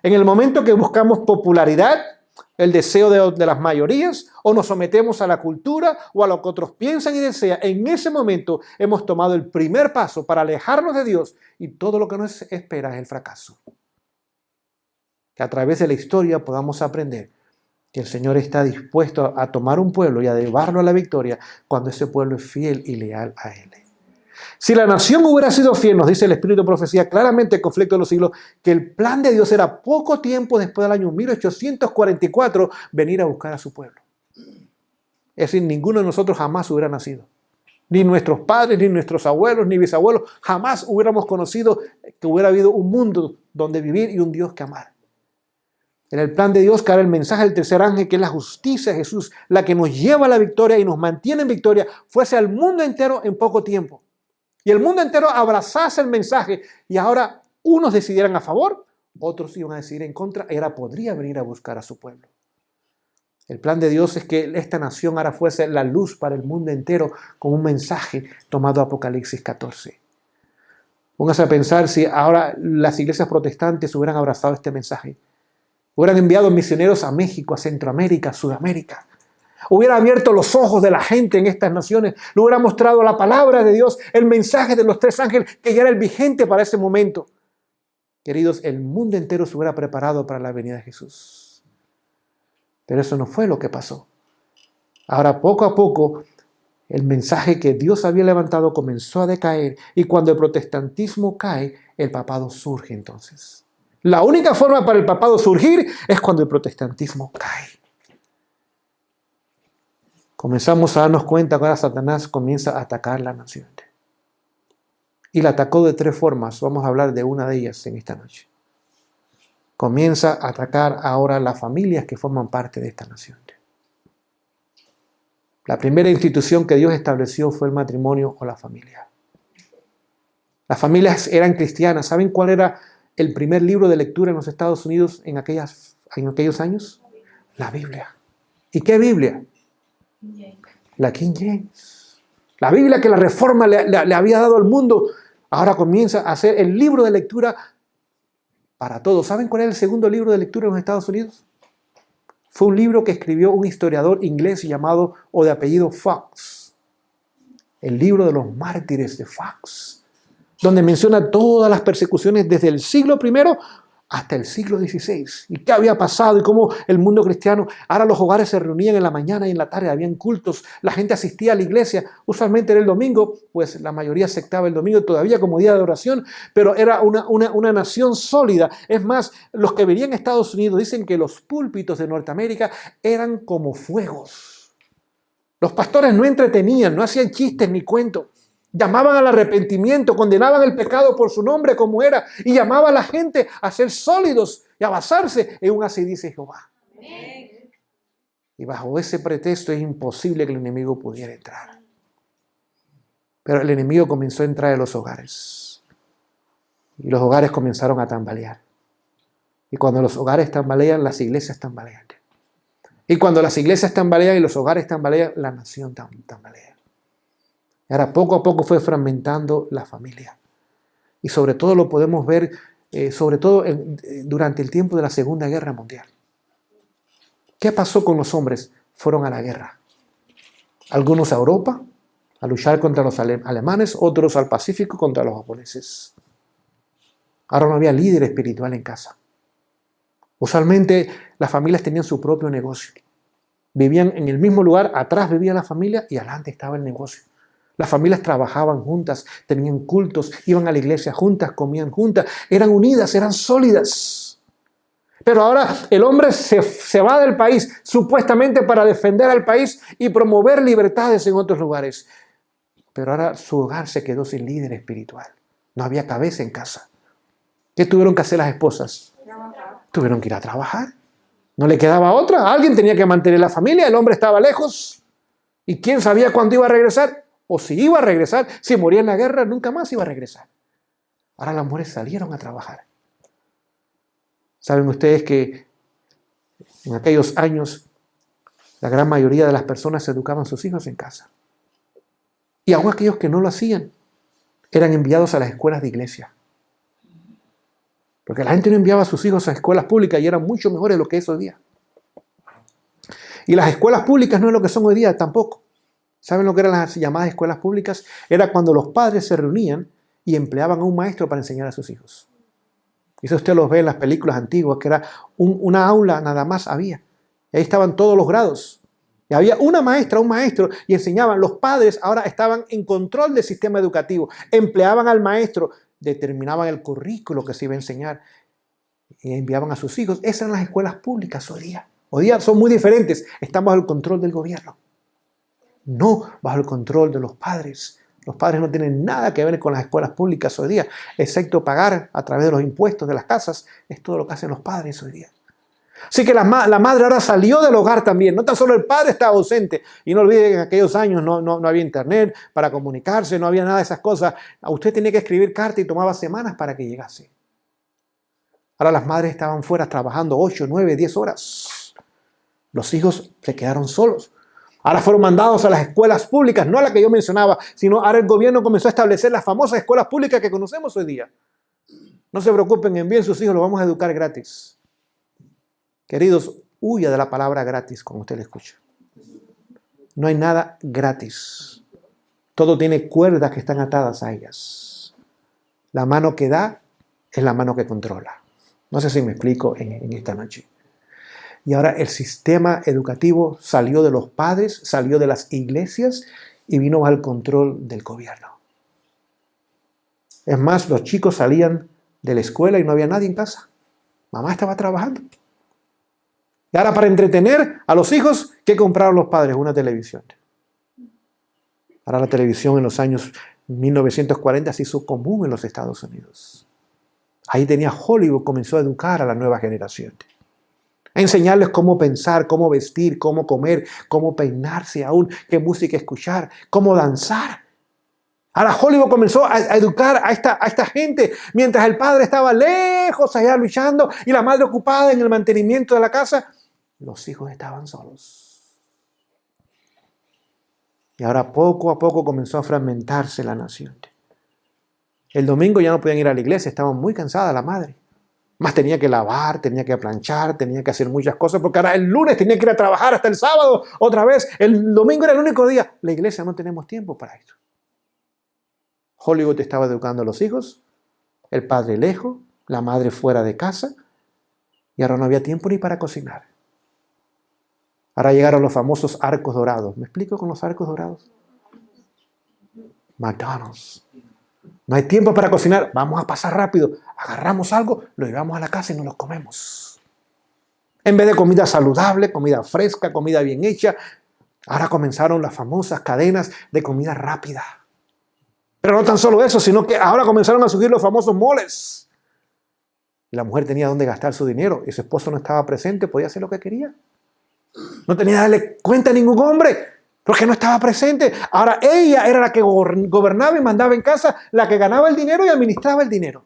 S2: En el momento que buscamos popularidad, el deseo de las mayorías, o nos sometemos a la cultura o a lo que otros piensan y desean, en ese momento hemos tomado el primer paso para alejarnos de Dios y todo lo que nos espera es el fracaso. Que a través de la historia podamos aprender que el Señor está dispuesto a tomar un pueblo y a llevarlo a la victoria cuando ese pueblo es fiel y leal a Él. Si la nación hubiera sido fiel, nos dice el Espíritu de Profecía claramente, el conflicto de los siglos, que el plan de Dios era poco tiempo después del año 1844 venir a buscar a su pueblo. Es decir, ninguno de nosotros jamás hubiera nacido. Ni nuestros padres, ni nuestros abuelos, ni bisabuelos, jamás hubiéramos conocido que hubiera habido un mundo donde vivir y un Dios que amar. En el plan de Dios, que era el mensaje del tercer ángel, que es la justicia de Jesús, la que nos lleva a la victoria y nos mantiene en victoria, fuese al mundo entero en poco tiempo. Y el mundo entero abrazase el mensaje y ahora unos decidieran a favor, otros iban a decidir en contra y ahora podría venir a buscar a su pueblo. El plan de Dios es que esta nación ahora fuese la luz para el mundo entero con un mensaje tomado de Apocalipsis 14. Póngase a pensar si ahora las iglesias protestantes hubieran abrazado este mensaje. Hubieran enviado misioneros a México, a Centroamérica, a Sudamérica. Hubiera abierto los ojos de la gente en estas naciones, le hubiera mostrado la palabra de Dios, el mensaje de los tres ángeles, que ya era el vigente para ese momento. Queridos, el mundo entero se hubiera preparado para la venida de Jesús. Pero eso no fue lo que pasó. Ahora, poco a poco, el mensaje que Dios había levantado comenzó a decaer, y cuando el protestantismo cae, el papado surge entonces. La única forma para el papado surgir es cuando el protestantismo cae. Comenzamos a darnos cuenta que ahora Satanás comienza a atacar la nación. Y la atacó de tres formas. Vamos a hablar de una de ellas en esta noche. comienza a atacar ahora las familias que forman parte de esta nación. La primera institución que Dios estableció fue el matrimonio o la familia. Las familias eran cristianas. ¿Saben cuál era el primer libro de lectura en los Estados Unidos en aquellos años? La Biblia. ¿Y qué Biblia? La King James. La Biblia que la Reforma le había dado al mundo, ahora comienza a ser el libro de lectura para todos. ¿Saben cuál es el segundo libro de lectura en los Estados Unidos? Fue un libro que escribió un historiador inglés llamado, o de apellido, Fox. El libro de los mártires de Fox, donde menciona todas las persecuciones desde el siglo I hasta el siglo XVI. Y qué había pasado y cómo el mundo cristiano, ahora los hogares se reunían en la mañana y en la tarde, habían cultos, la gente asistía a la iglesia, usualmente era el domingo, pues la mayoría aceptaba el domingo todavía como día de oración, pero era una nación sólida. Es más, los que venían a Estados Unidos dicen que los púlpitos de Norteamérica eran como fuegos. Los pastores no entretenían, no hacían chistes ni cuentos. Llamaban al arrepentimiento, condenaban el pecado por su nombre como era, y llamaban a la gente a ser sólidos y a basarse en un así dice Jehová. Amén. Y bajo ese pretexto es imposible que el enemigo pudiera entrar. Pero el enemigo comenzó a entrar en los hogares. Y los hogares comenzaron a tambalear. Y cuando los hogares tambalean, las iglesias tambalean. Y cuando las iglesias tambalean y los hogares tambalean, la nación tambalea. Y ahora poco a poco fue fragmentando la familia. Y sobre todo lo podemos ver, durante el tiempo de la Segunda Guerra Mundial. ¿Qué pasó con los hombres? Fueron a la guerra. Algunos a Europa, a luchar contra los alemanes, otros al Pacífico contra los japoneses. Ahora no había líder espiritual en casa. Usualmente las familias tenían su propio negocio. Vivían en el mismo lugar, atrás vivía la familia y adelante estaba el negocio. Las familias trabajaban juntas, tenían cultos, iban a la iglesia juntas, comían juntas, eran unidas, eran sólidas. Pero ahora el hombre se va del país supuestamente para defender al país y promover libertades en otros lugares. Pero ahora su hogar se quedó sin líder espiritual. No había cabeza en casa. ¿Qué tuvieron que hacer las esposas? Tuvieron que ir a trabajar. No le quedaba otra. Alguien tenía que mantener la familia. El hombre estaba lejos. ¿Y quién sabía cuándo iba a regresar? O si iba a regresar, si moría en la guerra, nunca más iba a regresar. Ahora las mujeres salieron a trabajar. ¿Saben ustedes que en aquellos años la gran mayoría de las personas educaban a sus hijos en casa? Y aún aquellos que no lo hacían eran enviados a las escuelas de iglesia. Porque la gente no enviaba a sus hijos a escuelas públicas y eran mucho mejores de lo que es hoy día. Y las escuelas públicas no es lo que son hoy día tampoco. ¿Saben lo que eran las llamadas escuelas públicas? Era cuando los padres se reunían y empleaban a un maestro para enseñar a sus hijos. Eso usted lo ve en las películas antiguas, que era una aula nada más había. Y ahí estaban todos los grados. Y había una maestra, un maestro, y enseñaban. Los padres ahora estaban en control del sistema educativo. Empleaban al maestro, determinaban el currículo que se iba a enseñar y enviaban a sus hijos. Esas eran las escuelas públicas hoy día. Hoy día son muy diferentes. Están bajo el control del gobierno. No bajo el control de los padres. Los padres no tienen nada que ver con las escuelas públicas hoy día, excepto pagar a través de los impuestos de las casas. Es todo lo que hacen los padres hoy día. Así que la madre ahora salió del hogar también. No tan solo el padre estaba ausente. Y no olviden que en aquellos años no había internet para comunicarse, no había nada de esas cosas. Usted tenía que escribir carta y tomaba semanas para que llegase. Ahora las madres estaban fuera trabajando 8, 9, 10 horas. Los hijos se quedaron solos. Ahora fueron mandados a las escuelas públicas, no a la que yo mencionaba, sino ahora el gobierno comenzó a establecer las famosas escuelas públicas que conocemos hoy día. No se preocupen, envíen sus hijos, los vamos a educar gratis. Queridos, huya de la palabra gratis cuando usted la escucha. No hay nada gratis. Todo tiene cuerdas que están atadas a ellas. La mano que da es la mano que controla. No sé si me explico en esta noche. Y ahora el sistema educativo salió de los padres, salió de las iglesias y vino al control del gobierno. Es más, los chicos salían de la escuela y no había nadie en casa. Mamá estaba trabajando. Y ahora para entretener a los hijos, ¿qué compraron los padres? Una televisión. Ahora la televisión en los años 1940 se hizo común en los Estados Unidos. Ahí tenía Hollywood, comenzó a educar a la nueva generación. A enseñarles cómo pensar, cómo vestir, cómo comer, cómo peinarse aún, qué música escuchar, cómo danzar. Ahora Hollywood comenzó a educar a esta gente, mientras el padre estaba lejos allá luchando y la madre ocupada en el mantenimiento de la casa, los hijos estaban solos. Y ahora poco a poco comenzó a fragmentarse la nación. El domingo ya no podían ir a la iglesia, estaban muy cansadas la madre. Más tenía que lavar, tenía que planchar, tenía que hacer muchas cosas, porque ahora el lunes tenía que ir a trabajar hasta el sábado otra vez. El domingo era el único día. La iglesia no tenemos tiempo para esto. Hollywood estaba educando a los hijos, el padre lejos, la madre fuera de casa, y ahora no había tiempo ni para cocinar. Ahora llegaron los famosos arcos dorados. ¿Me explico con los arcos dorados? McDonald's. No hay tiempo para cocinar, vamos a pasar rápido. Agarramos algo, lo llevamos a la casa y nos lo comemos. En vez de comida saludable, comida fresca, comida bien hecha, ahora comenzaron las famosas cadenas de comida rápida. Pero no tan solo eso, sino que ahora comenzaron a surgir los famosos moles. Y la mujer tenía dónde gastar su dinero y su esposo no estaba presente, podía hacer lo que quería. No tenía que darle cuenta a ningún hombre, porque no estaba presente. Ahora ella era la que gobernaba y mandaba en casa, la que ganaba el dinero y administraba el dinero.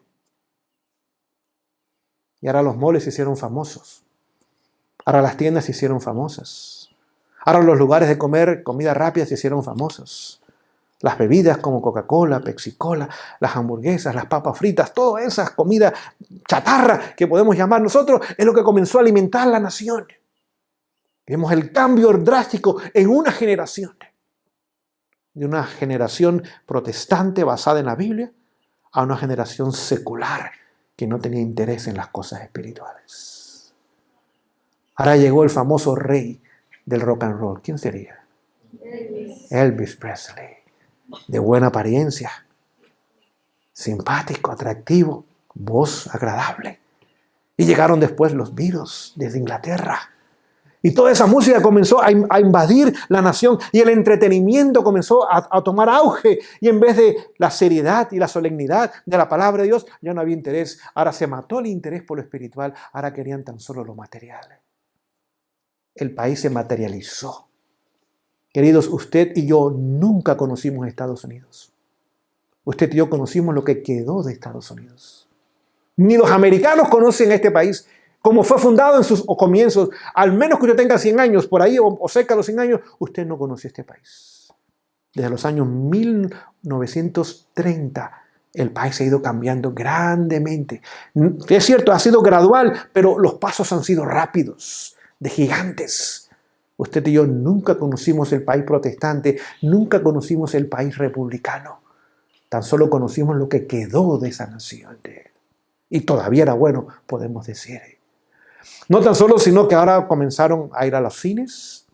S2: Y ahora los moles se hicieron famosos. Ahora las tiendas se hicieron famosas. Ahora los lugares de comer comida rápida se hicieron famosos. Las bebidas como Coca-Cola, Pepsi-Cola, las hamburguesas, las papas fritas, todas esas comidas chatarra que podemos llamar nosotros, es lo que comenzó a alimentar la nación. Vemos el cambio drástico en una generación. De una generación protestante basada en la Biblia a una generación secular que no tenía interés en las cosas espirituales. Ahora llegó el famoso rey del rock and roll. ¿Quién sería? Elvis Presley. De buena apariencia, simpático, atractivo, voz agradable. Y llegaron después los Beatles desde Inglaterra. Y toda esa música comenzó a invadir la nación y el entretenimiento comenzó a tomar auge. Y en vez de la seriedad y la solemnidad de la palabra de Dios, ya no había interés. Ahora se mató el interés por lo espiritual, ahora querían tan solo lo material. El país se materializó. Queridos, usted y yo nunca conocimos Estados Unidos. Usted y yo conocimos lo que quedó de Estados Unidos. Ni los americanos conocen este país como fue fundado en sus comienzos. Al menos que usted tenga 100 años por ahí o cerca de los 100 años, usted no conoció este país. Desde los años 1930, el país ha ido cambiando grandemente. Es cierto, ha sido gradual, pero los pasos han sido rápidos, de gigantes. Usted y yo nunca conocimos el país protestante, nunca conocimos el país republicano. Tan solo conocimos lo que quedó de esa nación. Y todavía era bueno, podemos decir. No tan solo, sino que ahora comenzaron a ir a los cines,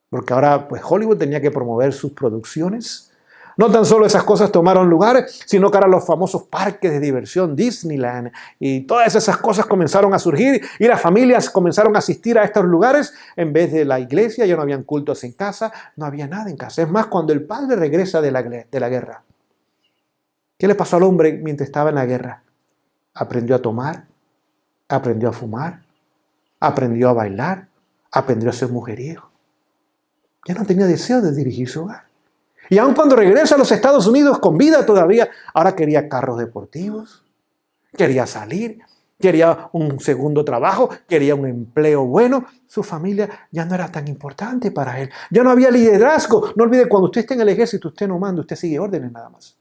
S2: porque ahora pues Hollywood tenía que promover sus producciones. No tan solo esas cosas tomaron lugar, sino que ahora los famosos parques de diversión, Disneyland, y todas esas cosas comenzaron a surgir y las familias comenzaron a asistir a estos lugares. En vez de la iglesia, ya no habían cultos en casa, no había nada en casa. Es más, cuando el padre regresa de la guerra, ¿qué le pasó al hombre mientras estaba en la guerra? Aprendió a tomar, aprendió a fumar, aprendió a bailar, aprendió a ser mujeriego. Ya no tenía deseo de dirigir su hogar. Y aun cuando regresa a los Estados Unidos con vida todavía, ahora quería carros deportivos, quería salir, quería un segundo trabajo, quería un empleo bueno. Su familia ya no era tan importante para él. Ya no había liderazgo. No olvide, cuando usted esté en el ejército, usted no manda, usted sigue órdenes nada más.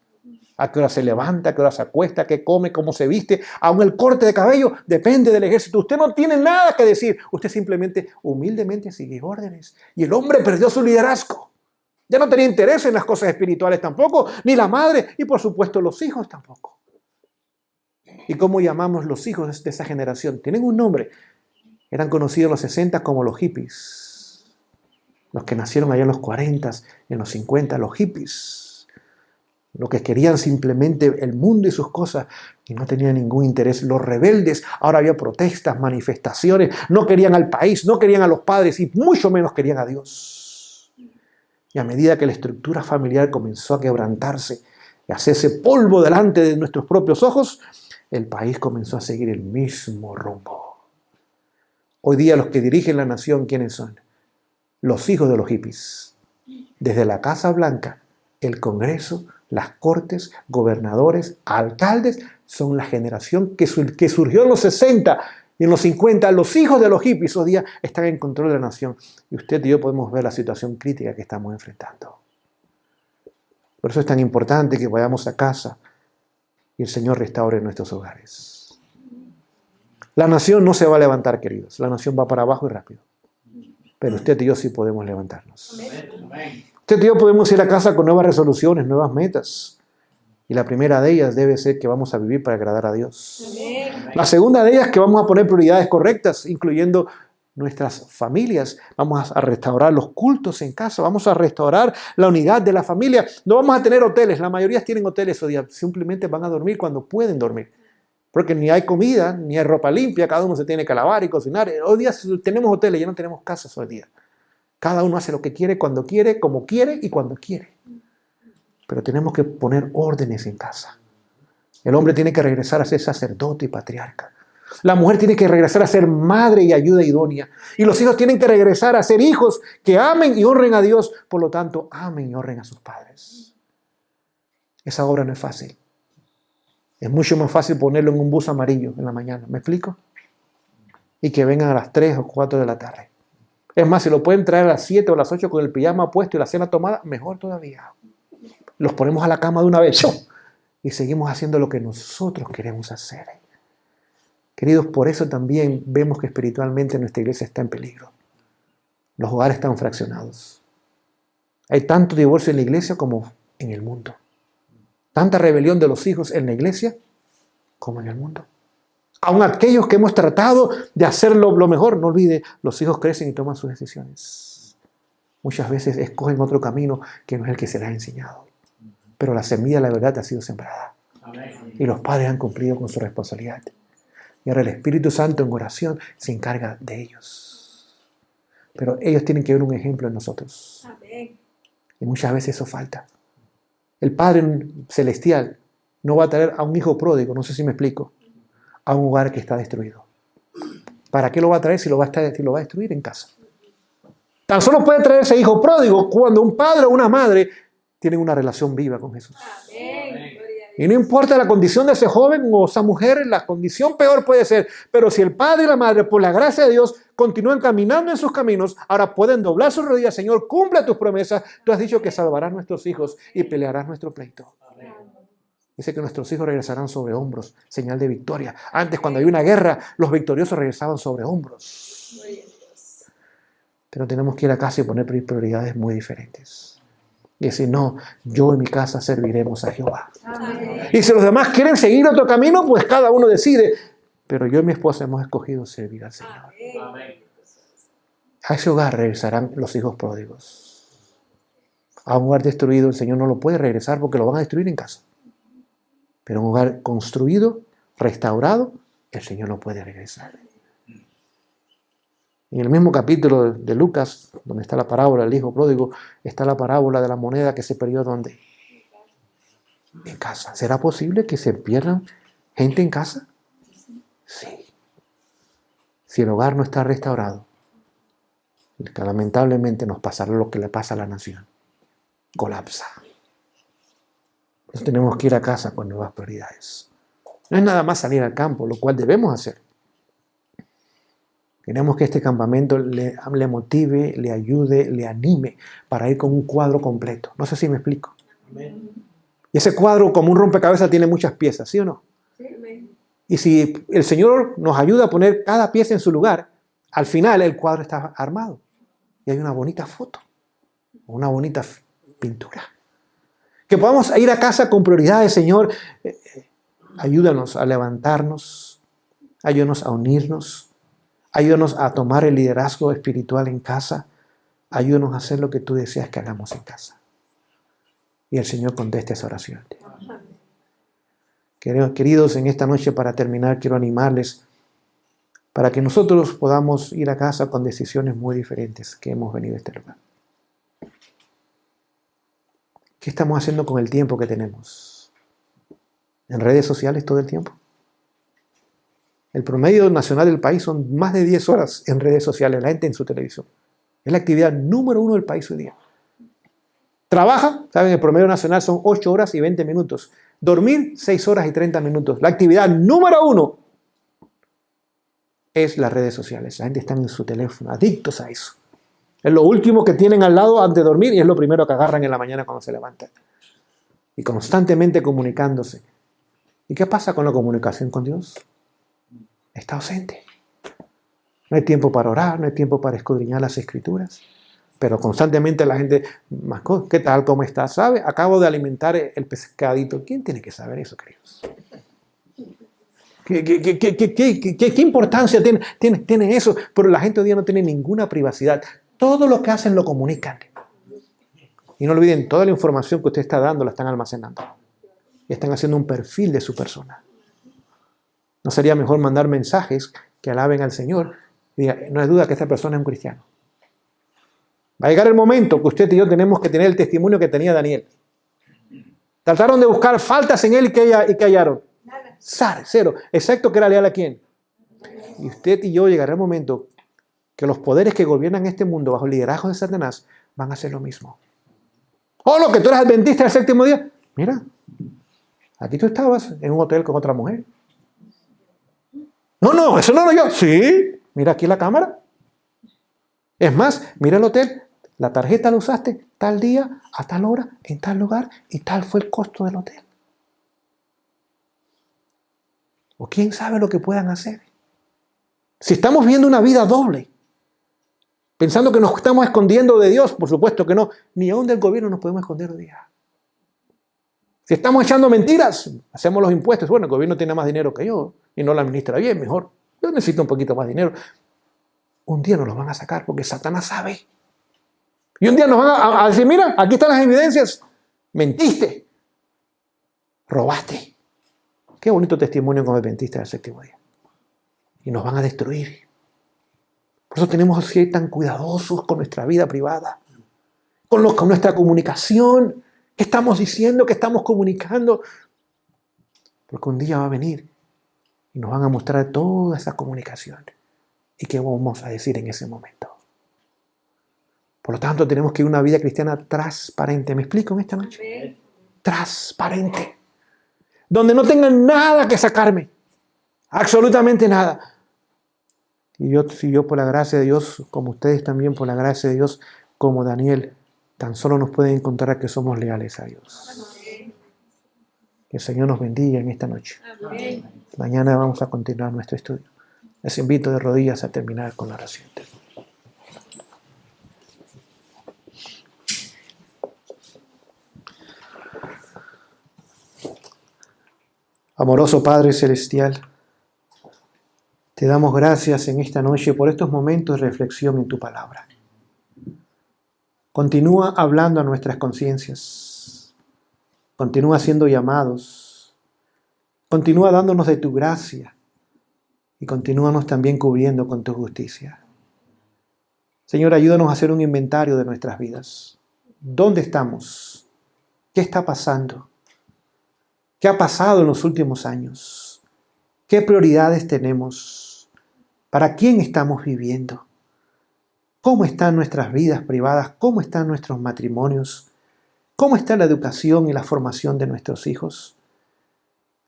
S2: A qué hora se levanta, a qué hora se acuesta, qué come, cómo se viste. Aún el corte de cabello depende del ejército. Usted no tiene nada que decir. Usted simplemente, humildemente, sigue órdenes. Y el hombre perdió su liderazgo. Ya no tenía interés en las cosas espirituales tampoco, ni la madre, y por supuesto los hijos tampoco. ¿Y cómo llamamos los hijos de esa generación? Tienen un nombre. Eran conocidos en los 60 como los hippies. Los que nacieron allá en los 40, en los 50, los hippies. Los que querían simplemente el mundo y sus cosas y no tenían ningún interés. Los rebeldes, ahora había protestas, manifestaciones, no querían al país, no querían a los padres y mucho menos querían a Dios. Y a medida que la estructura familiar comenzó a quebrantarse y a hacerse polvo delante de nuestros propios ojos, el país comenzó a seguir el mismo rumbo. Hoy día los que dirigen la nación, ¿quiénes son? Los hijos de los hippies. Desde la Casa Blanca, el Congreso, las Cortes, gobernadores, alcaldes, son la generación que surgió en los 60 y en los 50. Los hijos de los hippies hoy día están en control de la nación. Y usted y yo podemos ver la situación crítica que estamos enfrentando. Por eso es tan importante que vayamos a casa y el Señor restaure nuestros hogares. La nación no se va a levantar, queridos. La nación va para abajo y rápido. Pero usted y yo sí podemos levantarnos. Usted y yo podemos ir a casa con nuevas resoluciones, nuevas metas. Y la primera de ellas debe ser que vamos a vivir para agradar a Dios. La segunda de ellas es que vamos a poner prioridades correctas, incluyendo nuestras familias. Vamos a restaurar los cultos en casa. Vamos a restaurar la unidad de la familia. No vamos a tener hoteles. La mayoría tienen hoteles hoy día. Simplemente van a dormir cuando pueden dormir. Porque ni hay comida, ni hay ropa limpia. Cada uno se tiene que lavar y cocinar. Hoy día tenemos hoteles, ya no tenemos casas hoy día. Cada uno hace lo que quiere, cuando quiere, como quiere y cuando quiere. Pero tenemos que poner órdenes en casa. El hombre tiene que regresar a ser sacerdote y patriarca. La mujer tiene que regresar a ser madre y ayuda idónea. Y los hijos tienen que regresar a ser hijos que amen y honren a Dios. Por lo tanto, amen y honren a sus padres. Esa obra no es fácil. Es mucho más fácil ponerlo en un bus amarillo en la mañana. ¿Me explico? Y que vengan a las 3 o 4 de la tarde. Es más, si lo pueden traer a las 7 o a las 8 con el pijama puesto y la cena tomada, mejor todavía. Los ponemos a la cama de una vez y seguimos haciendo lo que nosotros queremos hacer. Queridos, por eso también vemos que espiritualmente nuestra iglesia está en peligro. Los hogares están fraccionados. Hay tanto divorcio en la iglesia como en el mundo. Tanta rebelión de los hijos en la iglesia como en el mundo. Aun aquellos que hemos tratado de hacerlo lo mejor, no olvide, los hijos crecen y toman sus decisiones. Muchas veces escogen otro camino que no es el que se les ha enseñado. Pero la semilla de la verdad ha sido sembrada. Y los padres han cumplido con su responsabilidad. Y ahora el Espíritu Santo en oración se encarga de ellos. Pero ellos tienen que ver un ejemplo en nosotros. Y muchas veces eso falta. El Padre Celestial no va a traer a un hijo pródigo, no sé si me explico, a un hogar que está destruido. ¿Para qué lo va a traer si lo va a destruir en casa? Tan solo puede traer ese hijo pródigo cuando un padre o una madre tienen una relación viva con Jesús.
S1: Amén.
S2: Y no importa la condición de ese joven o esa mujer, la condición peor puede ser, pero si el padre y la madre, por la gracia de Dios, continúan caminando en sus caminos, ahora pueden doblar sus rodillas. Señor, cumple tus promesas. Tú has dicho que salvarás nuestros hijos y pelearás nuestro pleito. Dice que nuestros hijos regresarán sobre hombros, señal de victoria. Antes, cuando había una guerra, los victoriosos regresaban sobre hombros. Pero tenemos que ir a casa y poner prioridades muy diferentes. Y decir, no, yo en mi casa serviremos a Jehová.
S1: Amén.
S2: Y si los demás quieren seguir otro camino, pues cada uno decide. Pero yo y mi esposa hemos escogido servir al Señor.
S1: Amén.
S2: A ese hogar regresarán los hijos pródigos. A un hogar destruido, el Señor no lo puede regresar porque lo van a destruir en casa. Pero un hogar construido, restaurado, el Señor no puede regresar. En el mismo capítulo de Lucas, donde está la parábola del hijo pródigo, está la parábola de la moneda que se perdió ¿dónde? En casa. ¿Será posible que se pierdan gente en casa? Sí. Si el hogar no está restaurado, lamentablemente nos pasará lo que le pasa a la nación. Colapsa. Entonces tenemos que ir a casa con nuevas prioridades. No es nada más salir al campo, lo cual debemos hacer. Queremos que este campamento le motive, le ayude, le anime para ir con un cuadro completo. No sé si me explico.
S1: Amén.
S2: Y ese cuadro, como un rompecabezas, tiene muchas piezas, ¿sí o no?
S1: Amén.
S2: Y si el Señor nos ayuda a poner cada pieza en su lugar, al final el cuadro está armado. Y hay una bonita foto, una bonita pintura. Que podamos ir a casa con prioridades, Señor. Ayúdanos a levantarnos, ayúdanos a unirnos, ayúdanos a tomar el liderazgo espiritual en casa, ayúdanos a hacer lo que tú deseas que hagamos en casa. Y el Señor conteste esa oración. Queridos, en esta noche para terminar quiero animarles para que nosotros podamos ir a casa con decisiones muy diferentes que hemos venido a este lugar. ¿Qué estamos haciendo con el tiempo que tenemos? ¿En redes sociales todo el tiempo? El promedio nacional del país son más de 10 horas en redes sociales, la gente en su televisión. Es la actividad número 1 del país hoy día. Trabaja, ¿saben? El promedio nacional son 8 horas y 20 minutos. Dormir, 6 horas y 30 minutos. La actividad número 1 es las redes sociales. La gente está en su teléfono, adictos a eso. Es lo último que tienen al lado antes de dormir y es lo primero que agarran en la mañana cuando se levantan. Y constantemente comunicándose. ¿Y qué pasa con la comunicación con Dios? Está ausente. No hay tiempo para orar, no hay tiempo para escudriñar las Escrituras. Pero constantemente la gente, ¿qué tal? ¿Cómo estás? ¿Sabe? Acabo de alimentar el pescadito. ¿Quién tiene que saber eso, queridos? ¿Qué importancia tiene eso? Pero la gente hoy día no tiene ninguna privacidad. Todo lo que hacen lo comunican. Y no olviden, toda la información que usted está dando la están almacenando. Y están haciendo un perfil de su persona. ¿No sería mejor mandar mensajes que alaben al Señor? Y diga, no hay duda que esta persona es un cristiano. Va a llegar el momento que usted y yo tenemos que tener el testimonio que tenía Daniel. Trataron de buscar faltas en él y que hallaron. Cero. Excepto que era leal a quién. Y usted y yo llegará el momento que los poderes que gobiernan este mundo bajo el liderazgo de Satanás van a hacer lo mismo. Oh, lo que tú eres adventista del séptimo día. Mira, aquí tú estabas en un hotel con otra mujer. No, eso no era yo. Sí, mira aquí la cámara. Es más, mira el hotel. La tarjeta la usaste tal día, a tal hora, en tal lugar y tal fue el costo del hotel. O quién sabe lo que puedan hacer. Si estamos viendo una vida doble, pensando que nos estamos escondiendo de Dios, por supuesto que no, ni aún del gobierno nos podemos esconder de Dios. Si estamos echando mentiras, hacemos los impuestos. Bueno, el gobierno tiene más dinero que yo y no lo administra bien, mejor. Yo necesito un poquito más de dinero. Un día nos los van a sacar porque Satanás sabe. Y un día nos van a decir, mira, aquí están las evidencias. Mentiste. Robaste. Qué bonito testimonio como adventista del séptimo día. Y nos van a destruir. Por eso tenemos que ser tan cuidadosos con nuestra vida privada. Con nuestra comunicación. ¿Qué estamos diciendo? ¿Qué estamos comunicando? Porque un día va a venir y nos van a mostrar toda esa comunicación. ¿Y qué vamos a decir en ese momento? Por lo tanto, tenemos que ir a una vida cristiana transparente. ¿Me explico en esta noche? Transparente. Donde no tengan nada que sacarme. Absolutamente nada. Y yo por la gracia de Dios, como ustedes también por la gracia de Dios, como Daniel, tan solo nos pueden encontrar que somos leales a Dios. Que el Señor nos bendiga en esta noche. Mañana vamos a continuar nuestro estudio. Les invito de rodillas a terminar con la oración. Amoroso Padre Celestial, te damos gracias en esta noche por estos momentos de reflexión en tu palabra. Continúa hablando a nuestras conciencias. Continúa haciendo llamados. Continúa dándonos de tu gracia. Y continúanos también cubriendo con tu justicia. Señor, ayúdanos a hacer un inventario de nuestras vidas. ¿Dónde estamos? ¿Qué está pasando? ¿Qué ha pasado en los últimos años? ¿Qué prioridades tenemos? ¿Para quién estamos viviendo? ¿Cómo están nuestras vidas privadas? ¿Cómo están nuestros matrimonios? ¿Cómo está la educación y la formación de nuestros hijos?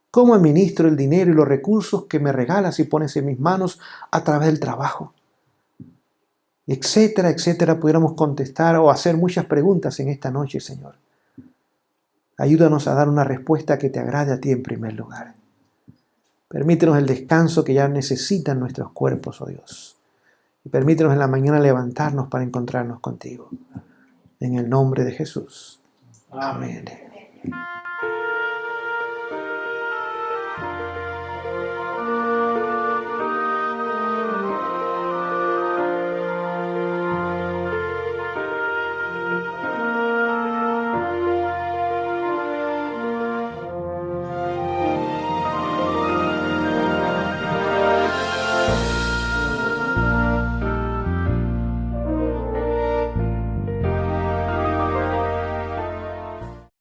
S2: ¿Cómo administro el dinero y los recursos que me regalas y pones en mis manos a través del trabajo? Etcétera, etcétera, pudiéramos contestar o hacer muchas preguntas en esta noche, Señor. Ayúdanos a dar una respuesta que te agrade a ti en primer lugar. Permítenos el descanso que ya necesitan nuestros cuerpos, oh Dios. Y permítenos en la mañana levantarnos para encontrarnos contigo. En el nombre de Jesús. Amén.